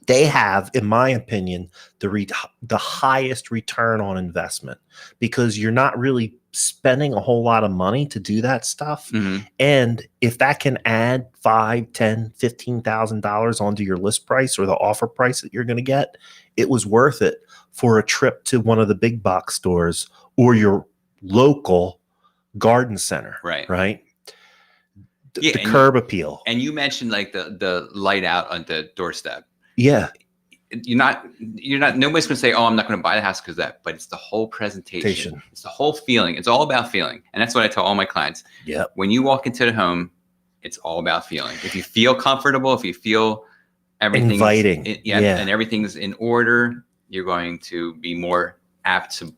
They have, in my opinion, the highest return on investment, because you're not really spending a whole lot of money to do that stuff. Mhm. And if that can add $5,000, $10,000, $15,000 onto your list price or the offer price that you're going to get, it was worth it for a trip to one of the big box stores or your local garden center. Right. Right. Yeah, The and curb appeal. And you mentioned like the light out on the doorstep. Yeah. nobody's gonna say, oh, I'm not gonna buy the house because of that, but it's the whole presentation. It's the whole feeling. It's all about feeling. And that's what I tell all my clients. Yeah. When you walk into the home, it's all about feeling. If you feel comfortable, if you feel everything's inviting, and everything's in order, you're going to be more apt to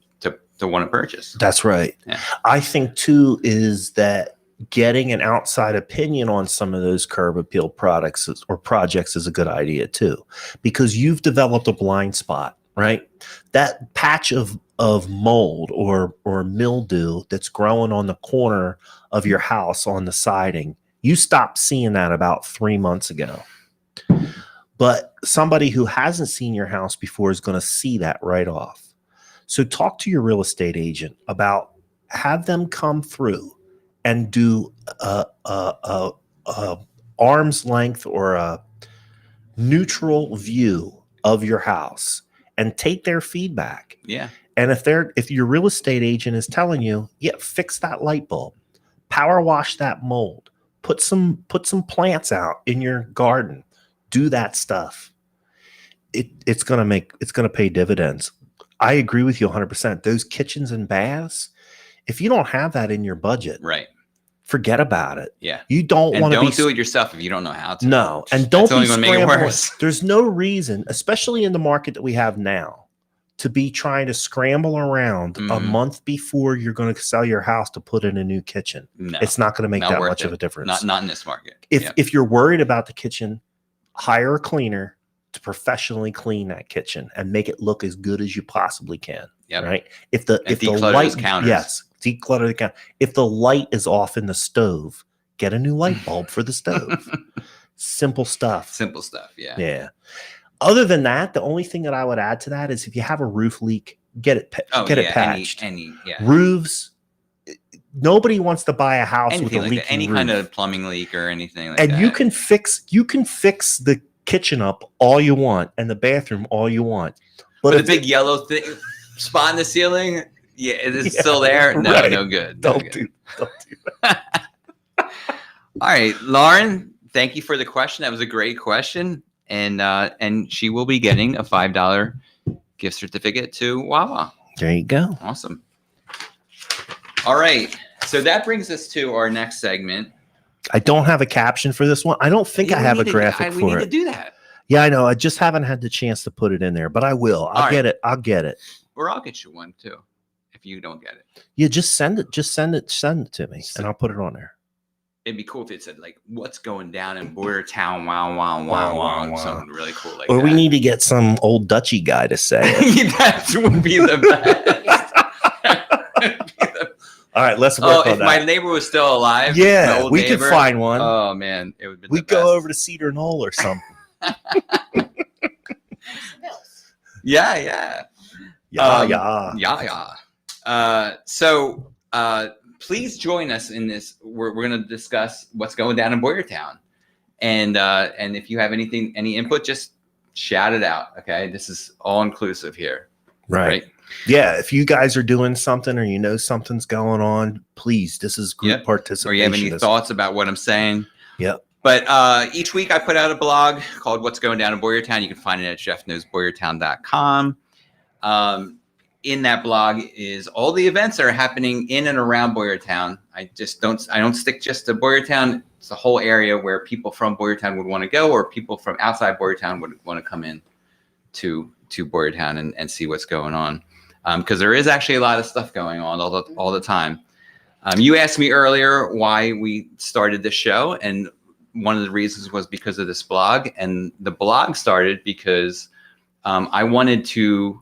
want to purchase. That's right. Yeah. I think too is that getting an outside opinion on some of those curb appeal products or projects is a good idea too, because you've developed a blind spot, right? That patch of mold or mildew that's growing on the corner of your house on the siding, you stopped seeing that about 3 months ago. But somebody who hasn't seen your house before is going to see that right off. So talk to your real estate agent about, have them come through and do a arm's length or a neutral view of your house and take their feedback. Yeah. And if your real estate agent is telling you, yeah, fix that light bulb, power wash that mold, put some plants out in your garden, do that stuff, it's gonna pay dividends. I agree with you 100%. Those kitchens and baths, if you don't have that in your budget, Right. forget about it. Yeah. You don't want to do it yourself if you don't know how to. No, and don't That's only be gonna make it scrambling. worse. There's no reason, especially in the market that we have now, to be trying to scramble around a month before you're going to sell your house to put in a new kitchen. No, it's not going to make not that worth much of a difference. Not in this market. If you're worried about the kitchen, hire a cleaner to professionally clean that kitchen and make it look as good as you possibly can. Yep. Right. If the light, yes, declutter the counter. If the light is off in the stove, get a new light bulb for the stove. Simple stuff. Simple stuff. Yeah. Yeah. Other than that, the only thing that I would add to that is if you have a roof leak, get it patched. Roofs. Nobody wants to buy a house Anything with a like leaky any roof. kind of plumbing leak or anything like and that. you can fix the kitchen up all you want and the bathroom all you want. But a big yellow thing spot in the ceiling, yeah, it is still there. No, right. No good. Don't do that. All right, Lauren, thank you for the question. That was a great question. And she will be getting a $5 gift certificate to Wawa. There you go. Awesome. All right. So that brings us to our next segment. I don't have a caption for this one. I don't think I have a graphic we for need it. to do that. Yeah, I know. I just haven't had the chance to put it in there, but I will. I'll get it. Or I'll get you one too, if you don't get it. Yeah, just send it. Just send it to me, and I'll put it on there. It'd be cool if it said like, "What's going down in Border Town?" Wow. Something really cool like or that. Or we need to get some old Dutchy guy to say it. That would be the best. All right, let's work on if that. my neighbor was still alive, yeah, we neighbor, could find one. Oh man, it would be. We'd go over to Cedar Knoll or something. Yeah. So please join us in this. We're going to discuss what's going down in Boyertown, and if you have any input, just shout it out. Okay, this is all inclusive here. Right. Yeah, if you guys are doing something or you know something's going on, please, this is group participation. Or you have any thoughts about what I'm saying? Yep. But each week I put out a blog called What's Going Down in Boyertown. You can find it at jeffknowsboyertown.com. In that blog is all the events that are happening in and around Boyertown. I don't stick just to Boyertown. It's the whole area where people from Boyertown would want to go, or people from outside Boyertown would want to come in to Boyertown and see what's going on. Because there is actually a lot of stuff going on all the time. You asked me earlier why we started this show, and one of the reasons was because of this blog. And the blog started because I wanted to.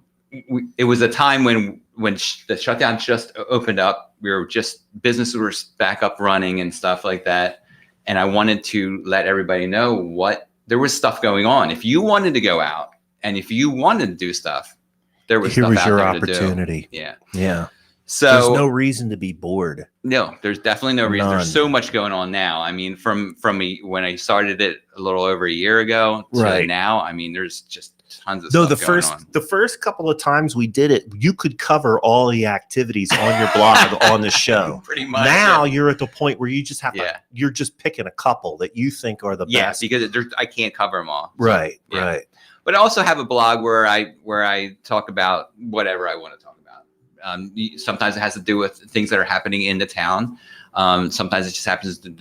It was a time when the shutdown just opened up. Businesses were back up running and stuff like that. And I wanted to let everybody know there was stuff going on. If you wanted to go out and if you wanted to do stuff, there was stuff out your there opportunity. To do. Yeah. So there's no reason to be bored. No, there's definitely no reason. None. There's so much going on now. I mean, from when I started it a little over a year ago to now, I mean, there's just tons of stuff going on. The first couple of times we did it, you could cover all the activities on your blog on the show. Pretty much. Now you're at the point where you just have Yeah. you're just picking a couple that you think are the best. Because I can't cover them all. So, Right. but I also have a blog where I talk about whatever I want to talk about. Sometimes it has to do with things that are happening in the town. Sometimes it just happens to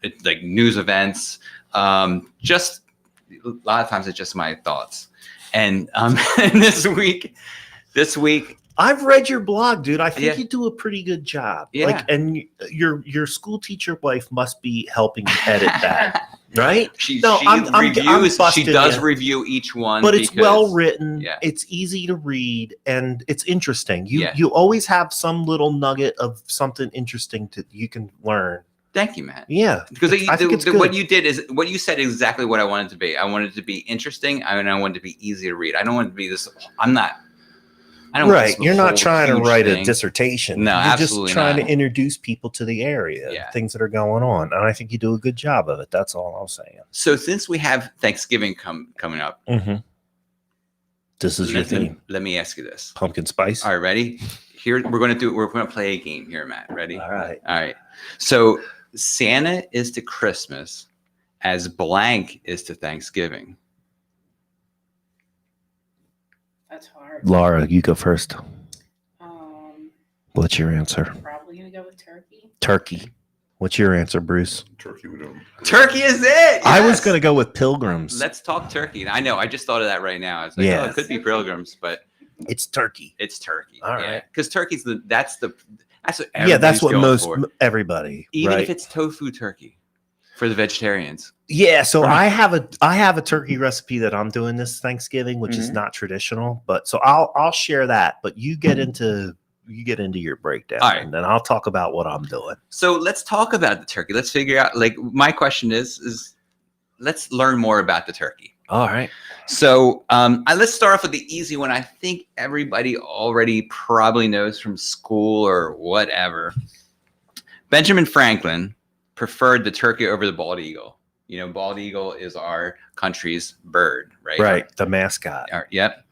it's like news events. Just a lot of times it's just my thoughts. And this week, I've read your blog, dude. I think Yeah. you do a pretty good job. Yeah. Like, and your school teacher wife must be helping you edit that, right? she I'm reviews. She busting does you. review each one, But it's because- well written. Yeah. It's easy to read, and it's interesting. Yeah. You always have some little nugget of something interesting you can learn. Thank you, Matt. Yeah, Because I think it's what good. you did is what you said is exactly what I wanted it to be. I wanted it to be interesting, and I wanted it to be easy to read. I don't want it to be this. I don't want Right. this You're not whole trying to huge write thing. a dissertation. No, You're absolutely just trying not. to introduce people to the area, Yeah. things that are going on. And I think you do a good job of it. That's all I'm saying. So since we have Thanksgiving coming up, Mm-hmm. This is your theme. let me ask you this. Pumpkin spice. All right, ready? Here we're going to play a game here, Matt. Ready? All right. All right. So Santa is to Christmas as blank is to Thanksgiving. That's hard. Laura, you go first. Um, What's your answer? probably gonna go with turkey. Turkey. What's your answer, Bruce? Turkey would do. Turkey is it. I was Yes. going to go with pilgrims. Let's talk turkey. I know. I just thought of that right now. It's like, Yeah. oh, it could be pilgrims, but It's turkey. it's turkey. All right. Because turkey's that's what Yeah, that's everybody's what going most for. everybody. Even right? if it's tofu turkey for the vegetarians. Yeah, so Right. I have a turkey recipe that I'm doing this Thanksgiving, which is Mhm. not traditional, but so I'll share that. But you get into your breakdown, All right. and then I'll talk about what I'm doing. So let's talk about the turkey. Let's figure out. Like my question is let's learn more about the turkey. All right. So let's start off with the easy one. I think everybody already probably knows from school or whatever. Benjamin Franklin preferred the turkey over the bald eagle. You know, bald eagle is our country's bird, right? Right, the mascot. Yep.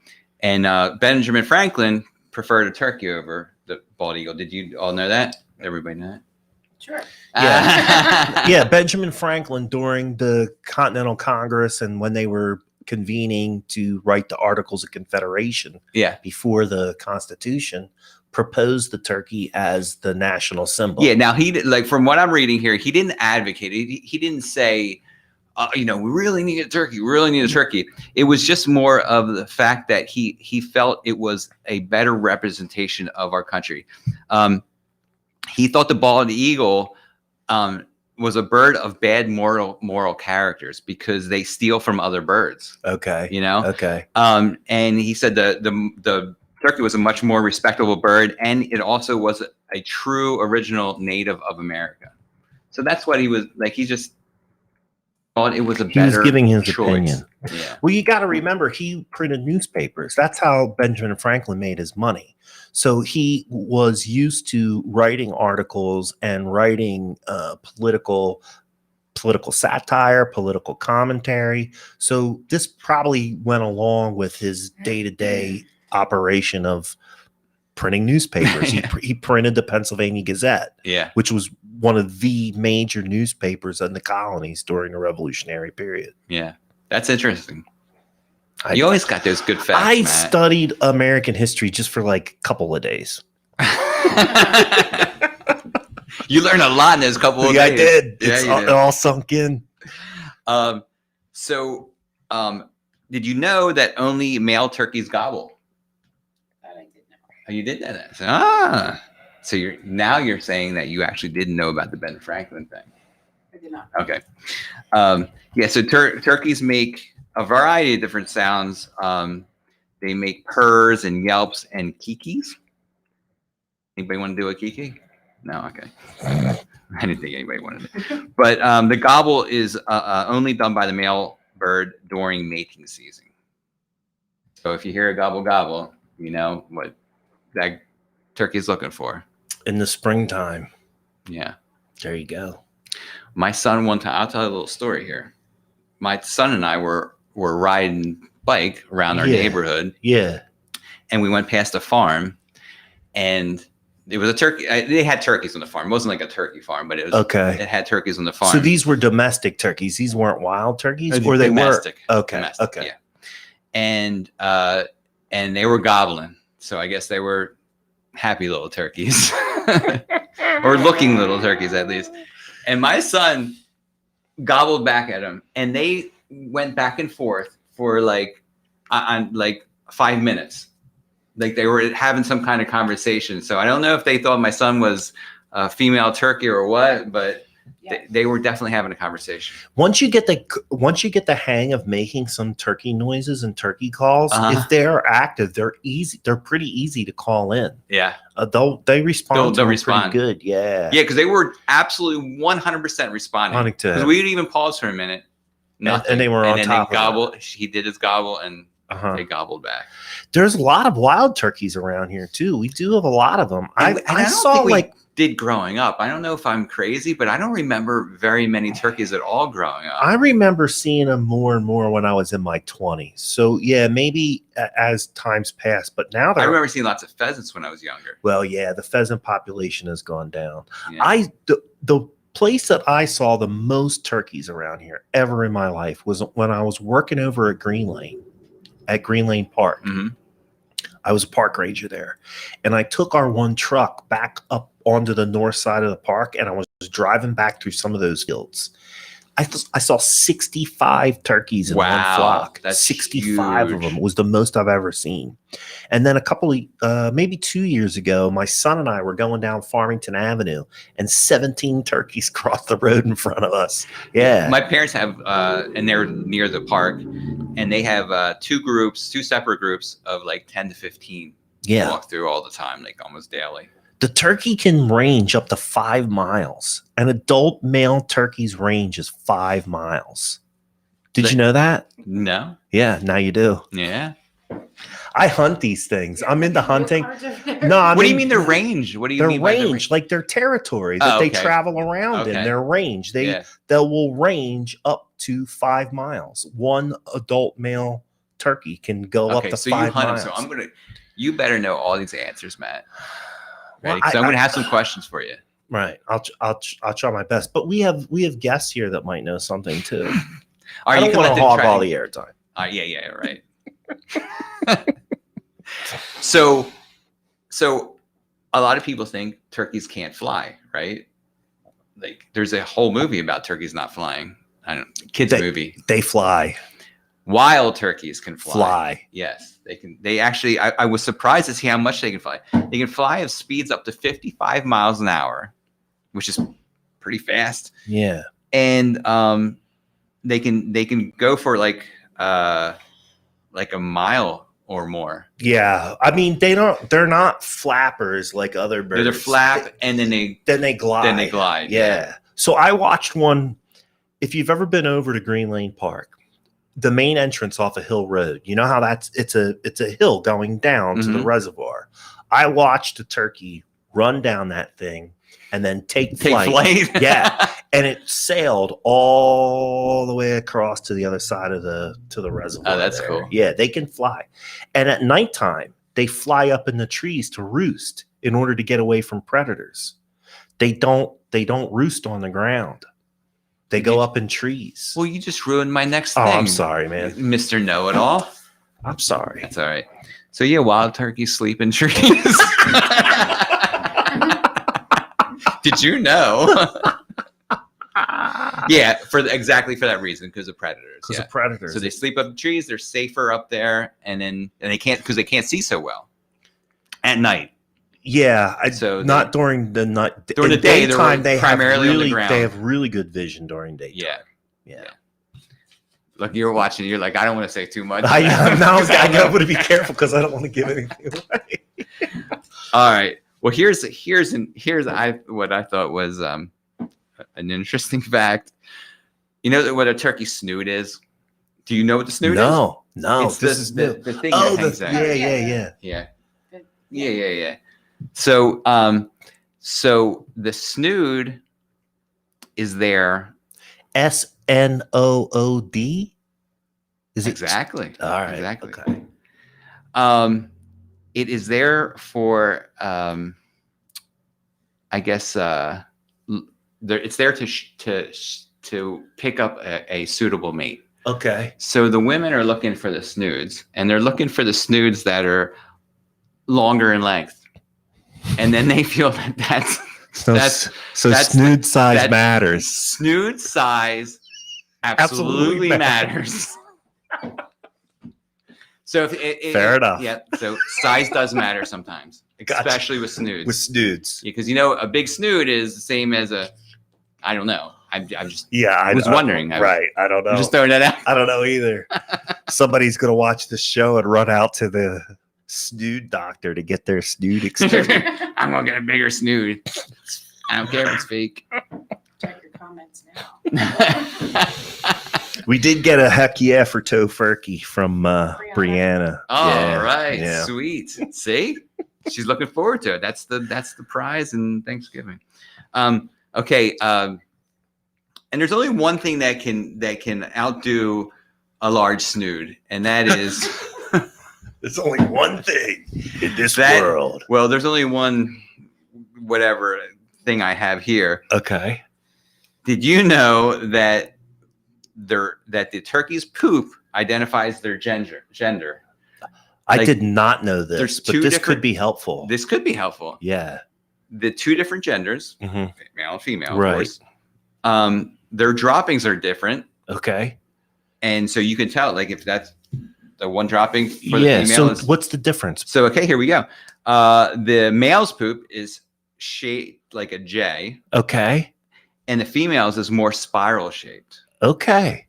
And Benjamin Franklin preferred a turkey over the bald eagle. Did you all know that? Everybody know that? Sure. Yeah. Yeah, Benjamin Franklin during the Continental Congress and when they were convening to write the Articles of Confederation Yeah. before the Constitution, proposed the turkey as the national symbol. Yeah. Now like from what I'm reading here, he didn't advocate. He didn't say, we really need a turkey. We really need a turkey. It was just more of the fact that he felt it was a better representation of our country. He thought the bald eagle was a bird of bad moral characters because they steal from other birds. Okay. You know. Okay. And he said the turkey was a much more respectable bird, and it also was a true original native of America. So that's what he was like. He just thought it was a better. He was giving his choice. opinion. Yeah. Well, you got to remember, he printed newspapers. That's how Benjamin Franklin made his money. So he was used to writing articles and writing political satire, political commentary. So this probably went along with his day-to-day operation of printing newspapers. He printed the Pennsylvania Gazette, Yeah. which was one of the major newspapers in the colonies during the Revolutionary period. Yeah. That's interesting. You always got those good facts. I Matt. studied American history just for like a couple of days. You learned a lot in those couple of days. I did. Yeah, It all sunk in. Did you know that only male turkeys gobble? That I did know. Oh, you did that. So you're saying that you actually didn't know about the Ben Franklin thing. I did not. Okay. So turkeys make a variety of different sounds. They make purrs and yelps and kikis. Anybody want to do a kiki? No? Okay. I didn't think anybody wanted it. But the gobble is only done by the male bird during mating season. So if you hear a gobble gobble, you know what that turkey's looking for. In the springtime. Yeah. There you go. My son one time, I'll tell you a little story here. My son and I were riding bike around our neighborhood. Yeah. And we went past a farm, and it was a turkey. They had turkeys on the farm. It wasn't like a turkey farm, but it was Okay. It had turkeys on the farm. So these were domestic turkeys. These weren't wild turkeys, or they domestic. were? Okay. Domestic, Okay. Yeah. and they were gobbling. So I guess they were happy little turkeys, or looking little turkeys at least. And my son gobbled back at him, and they went back and forth for like 5 minutes. Like they were having some kind of conversation. So I don't know if they thought my son was a female turkey or what, but they were definitely having a conversation. Once you get the hang of making some turkey noises and turkey calls, if they're active, they're easy. They're pretty easy to call in. Yeah, they respond. They'll respond pretty good. Yeah, yeah, because they were absolutely 100% responding. Because we would even pause for a minute, nothing, and they were on then top. They gobble. He did his gobble, and they gobbled back. There's a lot of wild turkeys around here too. We do have a lot of them. I I don't saw think we like. did growing up. I don't know if I'm crazy, but I don't remember very many turkeys at all growing up. I remember seeing them more and more when I was in my 20s. So yeah, maybe as times pass, but now I remember seeing lots of pheasants when I was younger. Well, yeah, the pheasant population has gone down. Yeah. The place that I saw the most turkeys around here ever in my life was when I was working over at Green Lane Park. Mm-hmm. I was a park ranger there, and I took our one truck back up onto the north side of the park, and I was driving back through some of those fields. I saw 65 turkeys in one flock. That's 65 huge. of them. It was the most I've ever seen. And then a couple of, maybe 2 years ago, my son and I were going down Farmington Avenue, and 17 turkeys crossed the road in front of us. Yeah. My parents have, and they're near the park, and they have two separate groups of like 10 to 15 walk through all the time, like almost daily. The turkey can range up to 5 miles. An adult male turkey's range is 5 miles. Did you know that? No. Yeah, now you do. Yeah. I hunt these things. I'm into hunting. What do you mean their range? What do you mean by their range? Like their territory that they travel around in. Their range. They will range up to 5 miles. One adult male turkey can go up to 5 miles. You hunt them. So you better know all these answers, Matt. Right? Because I'm going to have some questions for you. Right. I'll try my best. But we have guests here that might know something too. I don't want to hog all the airtime. Yeah, right. So a lot of people think turkeys can't fly, right? Like there's a whole movie about turkeys not flying. Movie. They fly. Wild turkeys can fly. Yes, they can. They actually, I was surprised to see how much they can fly. They can fly at speeds up to 55 miles an hour, which is pretty fast. Yeah. And they can go for like a mile or more. Yeah. I mean, they're not flappers like other birds. They're flap and then they glide. Yeah. So I watched one. If you've ever been over to Green Lane Park, the main entrance off a hill road, you know how it's a hill going down to the reservoir. I watched a turkey run down that thing and then take flight. Yeah. And it sailed all the way across to the other side of the reservoir. Oh, that's cool. Yeah, they can fly. And at nighttime, they fly up in the trees to roost in order to get away from predators. They don't roost on the ground. They go up in trees. Well, you just ruined my next thing. Oh, I'm sorry, man. Mr. Know-it-all. I'm sorry. That's all right. So yeah, wild turkeys sleep in trees. Did you know? Yeah, exactly for that reason, because of predators. Because of predators. So they sleep up in trees. They're safer up there, and they can't see so well at night. Yeah, not during the night. During the day, daytime, they primarily on the ground. They have really good vision during daytime. Yeah. Look, you're watching. You're like, I don't want to say too much. I got to be careful because I don't want to give anything away. All right. Well, here's what I thought was an interesting fact. You know what a turkey snoot is? Do you know what the snoot is? No. It's the thing that hangs out. Yeah. So the snood is there. SNOOD? Is it exactly? All right. Exactly. Okay. It is there for I guess it's there to pick up a suitable mate. Okay. So the women are looking for the snoods, and they're looking for the snoods that are longer in length. And then they feel that that's So that's snood size that- matters. snood size absolutely matters. So Fair enough. Yeah. So size does matter sometimes, Gotcha. especially with snoods. With snoods. Because a big snood is the same as I don't know. I'm just I was wondering. Right. I don't know. I'm just throwing that out. I don't know either. Somebody's going to watch the show and run out to the snood doctor to get their snood extended. I'm gonna get a bigger snood. I don't care if it's fake. Check your comments now. We did get a heck yeah for Tofurkey from Brianna. All right, Yeah. sweet. See, she's looking forward to it. That's the prize in Thanksgiving. Okay. And there's only one thing that can outdo a large snood, and that is There's only one thing in this world. Well, there's only one whatever thing I have here. Okay. Did you know that the turkey's poop identifies their gender? I Like, did not know this, there's but two this different- could be helpful. This could be helpful. Yeah. The two different genders, Mhm. male and female, Right. of course. Their droppings are different, Okay. and so you can tell, like, if that's the one dropping for Yeah. the female. So is, what's the difference? so okay, here we go. The male's poop is shaped like a J, Okay. and the female's is more spiral shaped. Okay.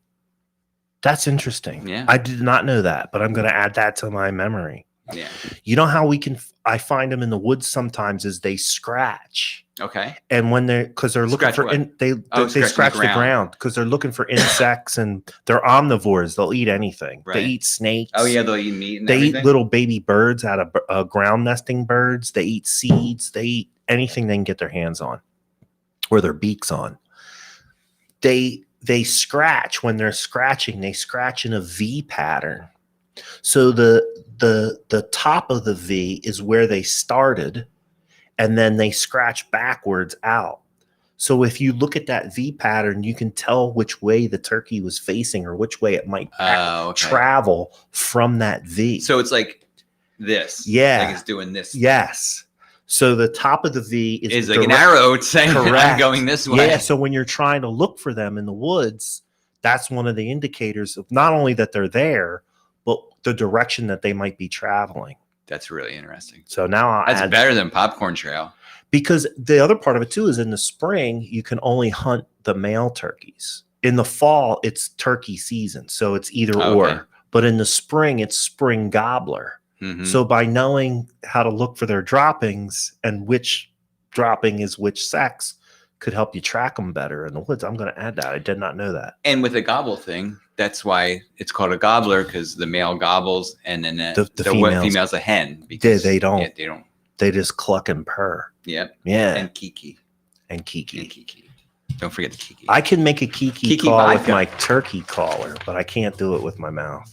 That's interesting. Yeah. I did not know that, but I'm going to add that to my memory. Yeah. You know how I find them in the woods sometimes is they scratch. Okay. And when because they're looking Scratch for, what? they scratching scratch the the ground because they're looking for insects and they're omnivores. They'll eat anything. Right. They eat snakes. Oh yeah, they'll eat meat and They everything. eat little baby birds out of ground nesting birds. They eat seeds. They eat anything they can get their hands on or their beaks on. They scratch. When they're scratching, they scratch in a V pattern. So the top of the V is where they started, and then they scratch backwards out. So if you look at that V pattern, you can tell which way the turkey was facing or which way it might travel from that V. So it's like this. Yeah. Like it's doing this. Yes. So the top of the V Is like an arrow saying I'm Correct. going this way. Yeah. So when you're trying to look for them in the woods, that's one of the indicators of not only that they're there, but the direction that they might be traveling. That's really interesting. So now I'll That's add, better than popcorn trail. because the other part of it too is in the spring, you can only hunt the male turkeys. In the fall, it's turkey season. So it's either Okay. or. But in the spring, it's spring gobbler. Mhm. So by knowing how to look for their droppings and which dropping is which sex could help you track them better in the woods. I'm going to add that. I did not know that. And with the gobble thing, that's why it's called a gobbler, because the male gobbles and then the female's a hen. Because They don't. Yeah, they don't. They just cluck and purr. Yep. Yeah. And Kiki. And Kiki. And Kiki. Don't forget the Kiki. I can make a Kiki call vodka. with my turkey caller, but I can't do it with my mouth.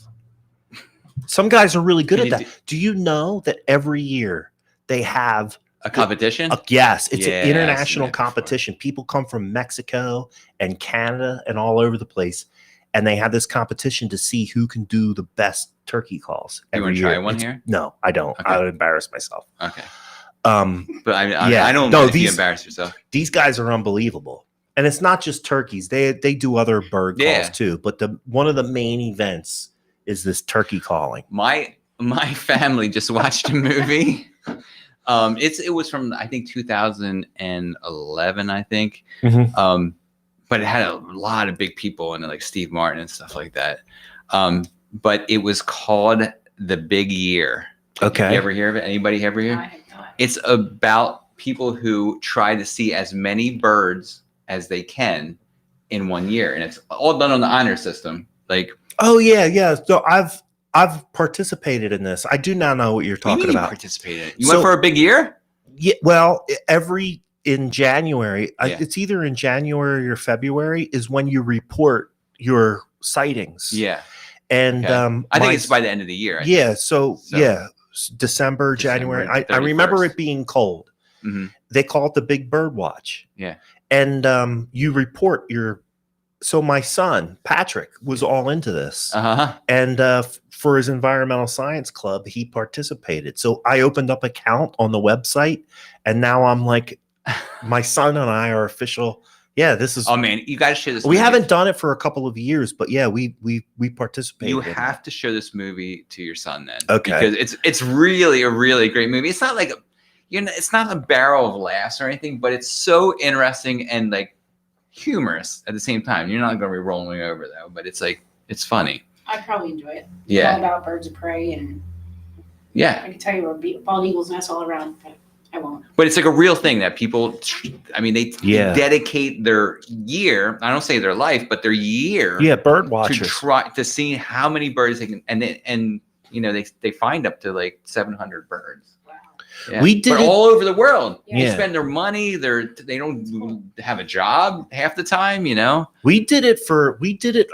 Some guys are really good Can at you that. Do you know that every year they have a competition? yes, it's Yeah, an I've seen international that before. competition. People come from Mexico and Canada and all over the place, and they have this competition to see who can do the best turkey calls. You every want to try year. one It's- here? No, I don't. Okay. I would embarrass myself. Okay. Yeah. But I don't No, mind if you these- embarrass yourself. These guys are unbelievable, and it's not just turkeys. They do other bird calls Yeah. too. But one of the main events is this turkey calling. My family just watched a movie. It was from I think 2011, I think. Mhm. But it had a lot of big people in it, like Steve Martin and stuff like that. But it was called The Big Year. Okay. You ever hear of it? Anybody ever hear? I have not. It's about people who try to see as many birds as they can in 1 year, and it's all done on the honor system. Like, Oh yeah. So I've participated in this. I do now know what you're what do you talking mean about. participated? You So- went for a big year? Yeah, well, in January, Yeah. it's either in January or February is when you report your sightings. Yeah. And Okay. I think it's by the end of the year. So December, January. I 31st. remember it being cold. Mhm. They call it the Big Bird Watch. Yeah. And you report your so my son Patrick was all into this, Uh-huh. and for his environmental science club, he participated. So I opened up an account on the website, and now I'm like, my son and I are official. Yeah, this is. Oh man, you got to share this. We movie. haven't done it for a couple of years, but yeah, we participated. You in have it. to show this movie to your son then. Okay. Because it's really a really great movie. It's not like it's not a barrel of laughs or anything, but it's so interesting and like humorous at the same time. You're not going to be rolling over though, but it's like it's funny. I'd probably enjoy it. Yeah. It's all about birds of prey, and Yeah. I can tell you where bald eagles nest all around, but I won't. But it's like a real thing that people, I mean, they Yeah. dedicate their year, I don't say their life, but their year Yeah, bird to watchers. try to see how many birds they can, and you know, they find up to like 700 birds. Wow. Yeah. We did But it- all over the world. They Yeah. spend their money. They don't have a job half the time, you know? We did it.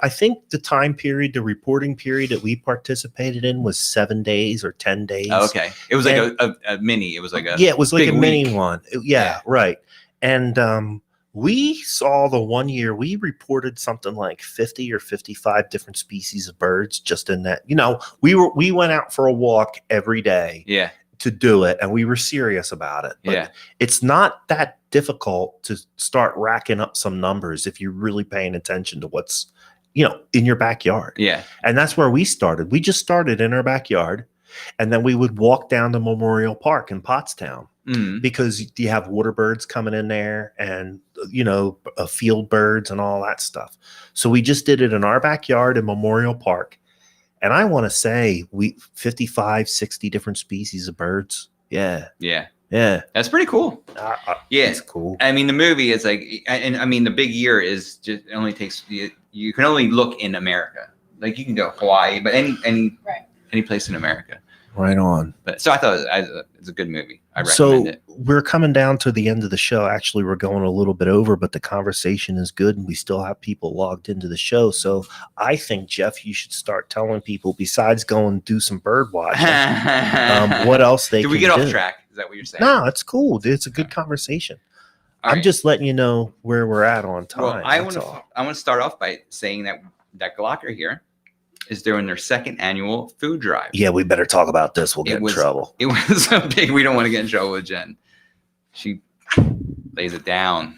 I think the time period, the reporting period that we participated in was 7 days or 10 days. Oh, okay. It was like And- a mini. It was like a, Yeah, it was like big a mini week. one. Yeah, Yeah. right. And we saw the one year we reported something like 50 or 55 different species of birds just in that. You know, we went out for a walk every day yeah. to do it, and we were serious about it. But Yeah. it's not that difficult to start racking up some numbers if you're really paying attention to what's, you know, in your backyard. Yeah. And that's where we started. We just started in our backyard, and then we would walk down to Memorial Park in Pottstown Mhm. because you have water birds coming in there, and you know, field birds and all that stuff. So we just did it in our backyard in Memorial Park. And I want to say 55, 60 different species of birds. Yeah. Yeah. Yeah. That's pretty cool. Yeah. It's cool. I mean, the movie is like, and I mean, the big year is just it only takes you can only look in America. Like you can go Hawaii, but any place in America. Right on. But so I thought it's a good movie. I recommend it. We're coming down to the end of the show. Actually, we're going a little bit over, but the conversation is good, and we still have people logged into the show. So I think, Jeff, you should start telling people, besides going and do some bird watching, what else they Did can we get do. off track? Is that what you're saying? No, it's cool. It's a good conversation. All I'm right. just letting you know where we're at on time. Well, I that's want all. to start off by saying that Glocker here is doing their second annual food drive. Yeah, we better talk about this. We'll It get in was- trouble. It was so big. We don't want to get in trouble with Jen. She lays it down.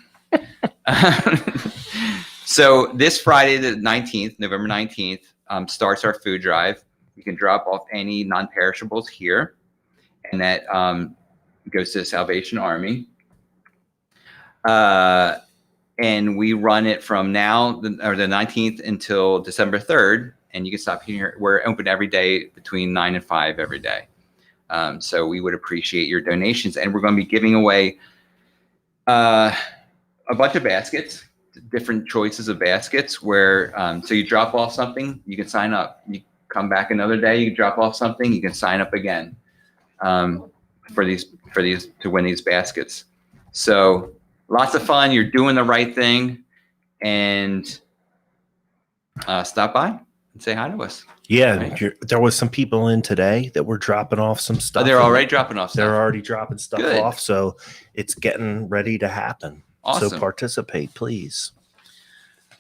So this Friday, the 19th, November 19th, starts our food drive. You can drop off any non-perishables here, and that goes to the Salvation Army. And we run it from now, the 19th until December 3rd. And you can stop here. We're open every day between 9 and 5 every day. So we would appreciate your donations. And we're going to be giving away a bunch of baskets, different choices of baskets where, so you drop off something, you can sign up. You come back another day, you drop off something, you can sign up again for these to win these baskets. So lots of fun. You're doing the right thing, and stop by and say hi to us. Yeah, Right. there was some people in today that were dropping off some stuff. Oh, they're already dropping off They're stuff. already dropping stuff Good. off, so it's getting ready to happen. Awesome. So participate, please.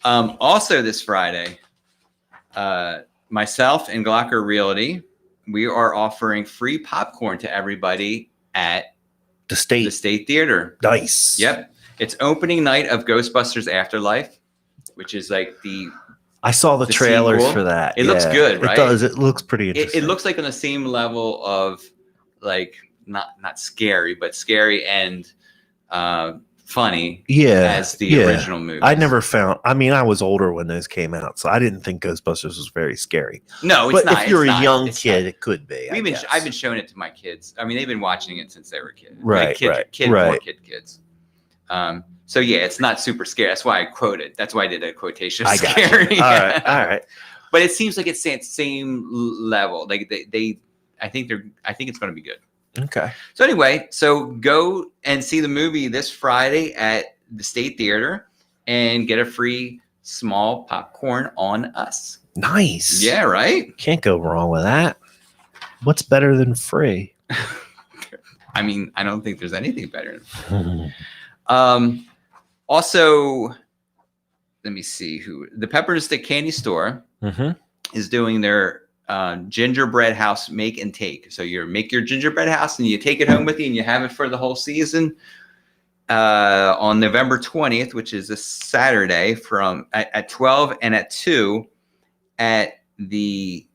Also this Friday, myself and Glocker Realty, we are offering free popcorn to everybody at The state, the State Theater. nice. Yep. It's opening night of Ghostbusters Afterlife, which is like I saw the The trailers sequel. for that. It looks good, right? It does. It looks pretty it interesting. looks like on the same level of like not scary, but scary and funny yeah, as the yeah. original movie. I never found. I mean, I was older when those came out, so I didn't think Ghostbusters was very scary. No, it's But not. if you're it's a not, young it's kid, not. it could be. I guess. I've been showing it to my kids. I mean, they've been watching it since they were kids. Right, right, right. Kids. So yeah, it's not super scary. That's why I quoted. That's why I did a quotation. I got you. Scary. All right, all right. But it seems like it's at same level. Like I think it's going to be good. Okay. So anyway, so go and see the movie this Friday at the State Theater and get a free small popcorn on us. Nice. Yeah, right? Can't go wrong with that. What's better than free? I mean, I don't think there's anything better. Also, let me see who the Pepper and Stick Candy Store Mm-hmm. is doing their gingerbread house make and take. So you make your gingerbread house and you take it home with you and you have it for the whole season. On November 20th, which is a Saturday, from at 12 and at 2 at the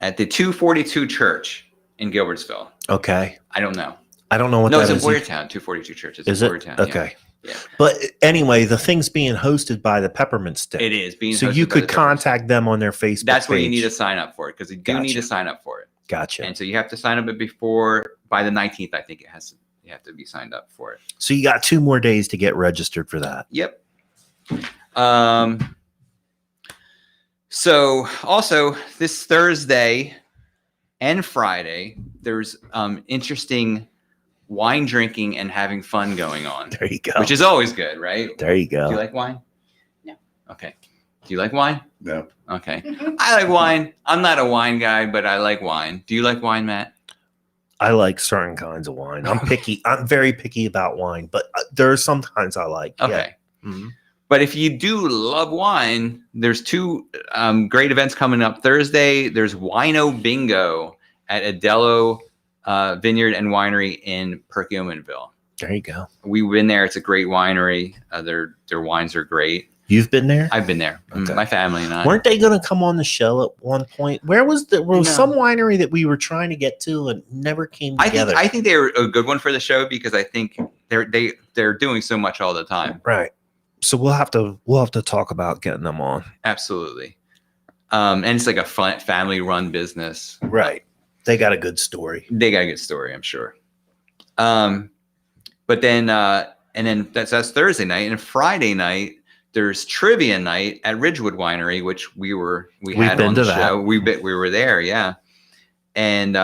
at the 242 Church in Gilbertsville. Okay. I don't know. I don't know what No, that it's is. in Boyertown. 242 Church. It's Is in it? Boyertown. Okay. Yeah. But anyway, the thing's being hosted by the Peppermint Stick. It is being. So hosted you by the could Pepper and Stick. contact them on their Facebook That's where you page. need to sign up for it, because you do need to Gotcha. sign up for it. Gotcha. And so you have to sign up by the 19th. I think you have to be signed up for it. So you got 2 more days to get registered for that. Yep. So also this Thursday and Friday, there's interesting wine drinking and having fun going on, There you go. which is always good, right? There you go. Do you like wine? No. Okay. Do you like wine? No. Okay. I like wine. I'm not a wine guy, but I like wine. Do you like wine, Matt? I like certain kinds of wine. I'm picky. I'm very picky about wine, but there are some kinds I like. Okay. Yeah. Mhm. But if you do love wine, there's 2 great events coming up. Thursday, there's Wino Bingo at Adello Vineyard and Winery in Perkiomenville. There you go. We've been there. It's a great winery. Their wines are great. You've been there? I've been there. Okay. My family and I. Weren't they going to come on the show at one point? There was No. some winery that we were trying to get to and never came together. I think they were a good one for the show, because I think they're doing so much all the time. Right. So we'll have to talk about getting them on. Absolutely. And it's like a fun family run business. Right. They got a good story. They got a good story, I'm sure. But then and then that's Thursday night, and Friday night there's trivia night at Ridgewood Winery, which we had been on to the that. show. We were there, yeah. And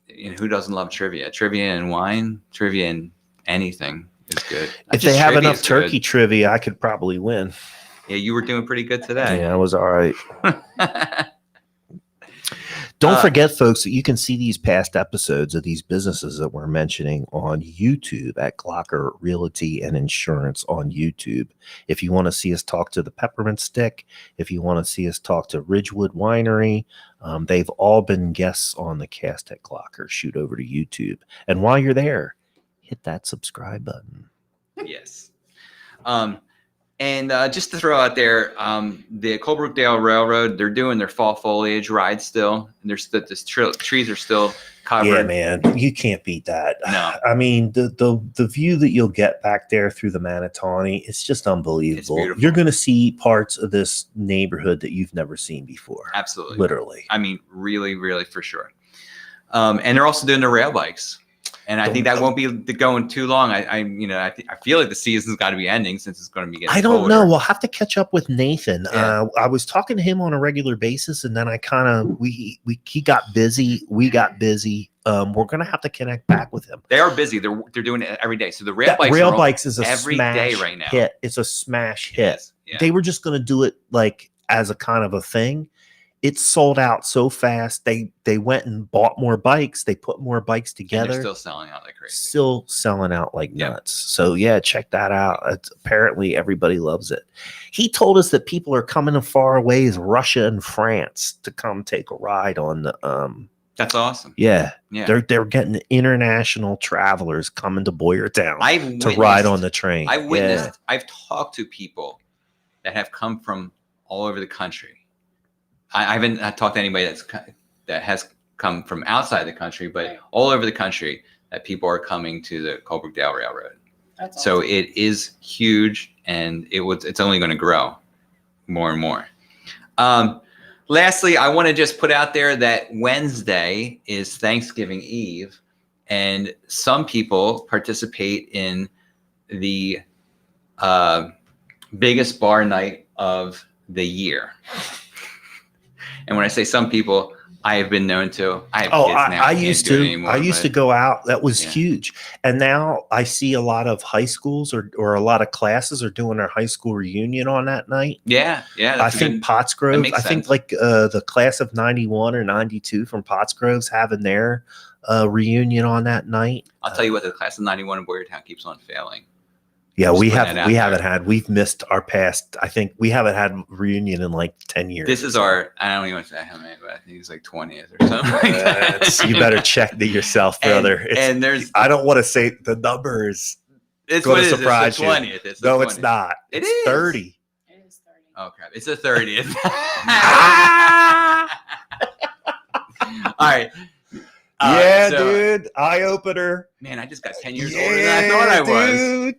you know, who doesn't love trivia? Trivia and wine, trivia and anything is good. If they have enough turkey trivia, I could probably win. Yeah, you were doing pretty good today. Yeah, I was all right. Don't forget, folks, that you can see these past episodes of these businesses that we're mentioning on YouTube at Glocker Realty and Insurance on YouTube. If you want to see us talk to the Peppermint Stick, if you want to see us talk to Ridgewood Winery, they've all been guests on the cast at Glocker. Shoot over to YouTube. And while you're there, hit that subscribe button. Yes. And just to throw out there, the Colebrookdale Railroad, they're doing their fall foliage ride still. And there's trees are still covered. Yeah, man, you can't beat that. No. I mean, the view that you'll get back there through the Manatawny, it's just unbelievable. It's beautiful. You're going to see parts of this neighborhood that you've never seen before. Absolutely. Literally. I mean, really, really, for sure. And they're also doing the rail bikes. And I think that won't be going too long. I feel like the season's got to be ending, since it's going to be getting I don't colder. know. We'll have to catch up with Nathan. Yeah. I was talking to him on a regular basis, and then I kind of he got busy. We got busy. We're gonna have to connect back with him. They are busy. They're doing it every day. So the rail bikes is a every smash day right now. hit. It's a smash It hit. is, yeah. They were just gonna do it like as a kind of a thing. It's sold out so fast. They went and bought more bikes. They put more bikes And together. they're still selling out like crazy. Still selling out like Yep. nuts. So yeah, check that out. Apparently everybody loves it. He told us that people are coming as far away as Russia and France to come take a ride on the That's awesome. yeah. Yeah. They're getting international travelers coming to Boyertown to ride on the train. I've talked to people that have come from all over the country. I haven't talked to anybody that has come from outside the country, but Right. all over the country that people are coming to the Colebrookdale Railroad. That's So awesome. it is huge, and it's only going to grow more and more. Lastly, I want to just put out there that Wednesday is Thanksgiving Eve, and some people participate in the biggest bar night of the year. And when I say some people, I have been known to. I have kids now. I can't used do it to. anymore, I used to but go out. That was Yeah. huge. And now I see a lot of high schools or a lot of classes are doing their high school reunion on that night. Yeah. I That's think Pottsgrove. makes I think sense. like the class of 91 or 92 from Pottsgrove's having their reunion on that night. I'll tell you what, the class of '91 in Boyertown keeps on failing. Yeah, Just we putting that out there. we've missed our past. I think we haven't had a reunion in like 10 years. This is our, I don't even want to say how many, but I think it's like 20th or something like that. You better check that yourself, brother. And there's, I don't want to say the numbers. it's gonna what it is. surprise It's the you. 20th. It's the No, 20th. it's not. It It's is. 30. It is 30. Oh crap! It's the 30th. Ah! All right. Yeah, So, dude. Eye opener. Man, I just got 10 years older than I thought I was. Dude.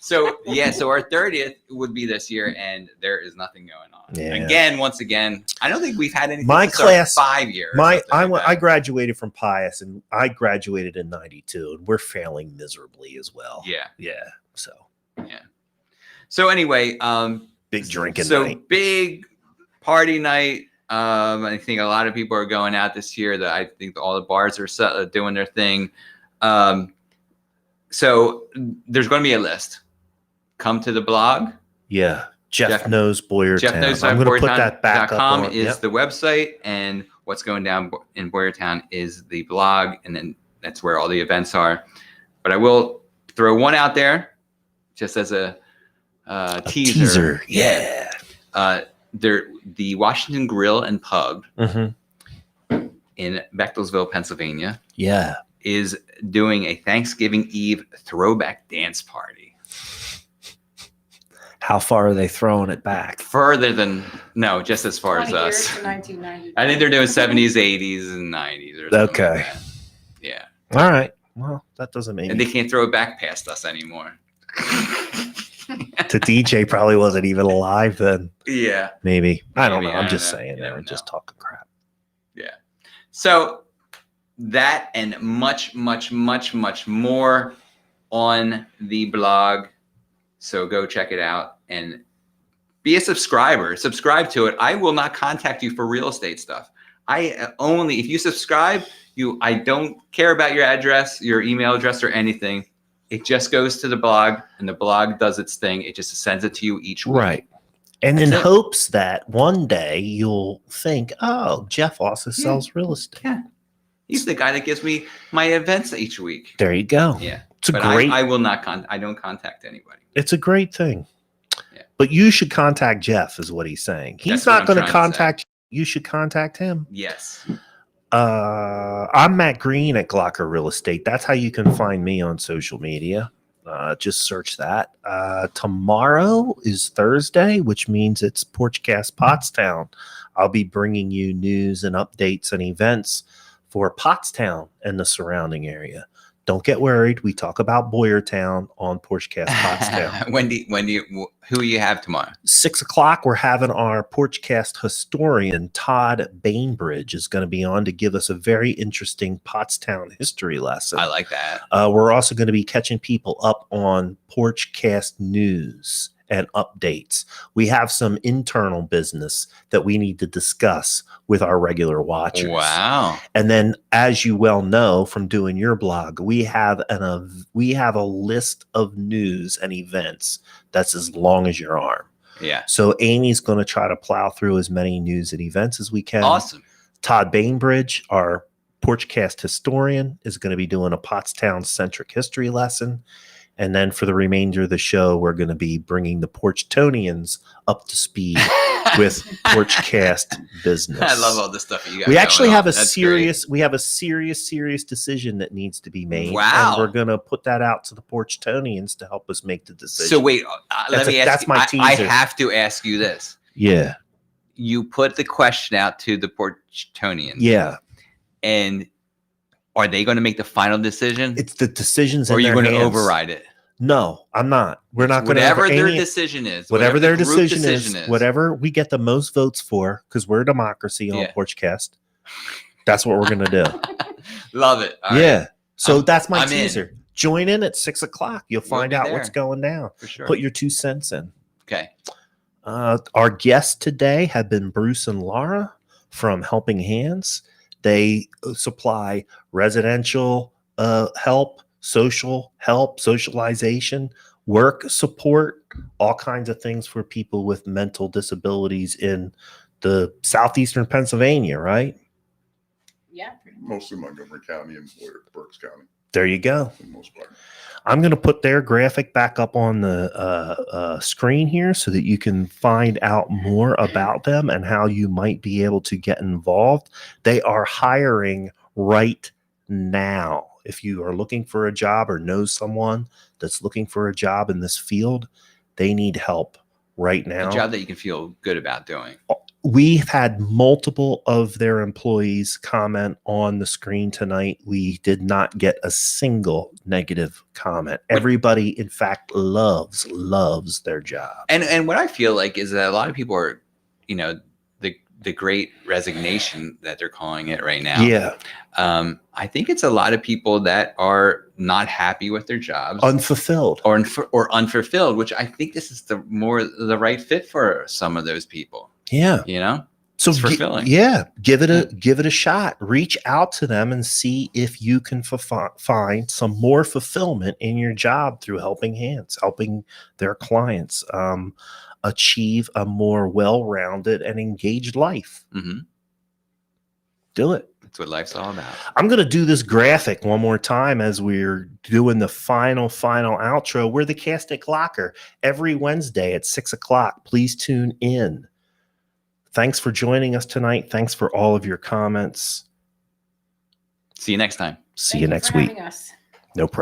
So our 30th would be this year, and there is nothing going on. Yeah. Once again, I don't think we've had anything. My since our class- 5 years. I graduated from Pius, and I graduated in 92, and we're failing miserably as well. Yeah. Yeah. So So anyway, big drinking so night. big party night. I think a lot of people are going out this year. That I think all the bars are doing their thing. So there's going to be a list. Come to the blog. Yeah. Jeff knows Boyertown. Jeff knows I'm going to put that back up on. is the website, and what's going down in Boyertown is the blog, and then that's where all the events are. But I will throw one out there, just as a teaser. Yeah. The Washington Grill and Pub Mm-hmm. in Bechtelsville, Pennsylvania, Yeah. is doing a Thanksgiving Eve throwback dance party. How far are they throwing it back? Further than just as far as 20 years us. to 1990. I think they're doing 70s, 80s, and 90s or something. Okay. Like that. Yeah. All right. Well, that doesn't make And they can't throw it back past us anymore. The DJ probably wasn't even alive then. Yeah. Maybe. I don't Maybe, know. I I'm don't just know. saying You that. never I'm just know. talking crap. Yeah. So that and much, much, much, much more on the blog. So go check it out and be a subscriber. Subscribe to it. I will not contact you for real estate stuff. If you subscribe, I don't care about your address, your email address, or anything. It just goes to the blog, and the blog does its thing. It just sends it to you each week. Right. And in That's it. hopes that one day you'll think, oh, Jeff also sells real estate. Yeah. He's the guy that gives me my events each week. There you go. Yeah. It's a But great I will not I don't contact anybody. it's a great thing. Yeah. But you should contact Jeff, is what he's saying. He's That's what not I'm going to trying to contact you. You should contact him. Yes. I'm Matt Green at Glocker Real Estate. That's how you can find me on social media. Just search that. Tomorrow is Thursday, which means it's Porchcast Pottstown. I'll be bringing you news and updates and events for Pottstown and the surrounding area. Don't get worried. We talk about Boyertown on Porchcast Pottstown. Who you have tomorrow? 6:00, we're having our Porchcast historian, Todd Bainbridge, is going to be on to give us a very interesting Pottstown history lesson. I like that. We're also going to be catching people up on Porchcast news and updates. We have some internal business that we need to discuss with our regular watchers. Wow. And then, as you well know from doing your blog, we have a list of news and events that's as long as your arm. Yeah. So Amy's going to try to plow through as many news and events as we can. Awesome. Todd Bainbridge, our Porchcast historian, is going to be doing a Pottstown centric history lesson. And then for the remainder of the show, we're going to be bringing the Porchtonians up to speed with Porchcast business. I love all this stuff that you got. We actually have a That's serious decision that needs to be made. Wow. And we're going to put that out to the Porchtonians to help us make the decision. So wait, let me ask that's you. my I teaser. have to ask you this. Yeah. You put the question out to the Porchtonians. Yeah. And are they going to make the final decision? It's the decisions or are in you their going to hands. override it? No, I'm not. We're not going to. Whatever their decision is. Whatever their the group decision is, whatever we get the most votes for, because we're a democracy on Yeah. Porchcast. That's what we're going to do. Love it. All Yeah. right. So that's my I'm teaser. Join in at 6:00. You'll find be out there. what's going down. For sure. Put your 2 cents in. Okay. Our guests today have been Bruce and Laura from Helping Hands. They supply residential help, social help, socialization, work support, all kinds of things for people with mental disabilities in the southeastern Pennsylvania, right? Yeah, pretty much. Mostly Montgomery County and Berks County. There you go. for the most part. I'm going to put their graphic back up on the screen here so that you can find out more about them and how you might be able to get involved. They are hiring right now. If you are looking for a job or know someone that's looking for a job in this field, they need help right now. A job that you can feel good about doing. We've had multiple of their employees comment on the screen tonight. We did not get a single negative comment. Everybody, in fact, loves their job. And what I feel like is that a lot of people are, you know, the great resignation that they're calling it right now. Yeah. I think it's a lot of people that are not happy with their jobs. Unfulfilled. Or unfulfilled, which I think this is the right fit for some of those people. Yeah. You know? So It's fulfilling. give it a shot. Reach out to them and see if you can find some more fulfillment in your job through helping hands, helping their clients achieve a more well-rounded and engaged life. Mm-hmm. Do it. That's what life's all about. I'm going to do this graphic one more time as we're doing the final outro. We're the Cast at Glocker every Wednesday at 6:00. Please tune in. Thanks for joining us tonight. Thanks for all of your comments. See you next time. See you next week. Having us. No problem.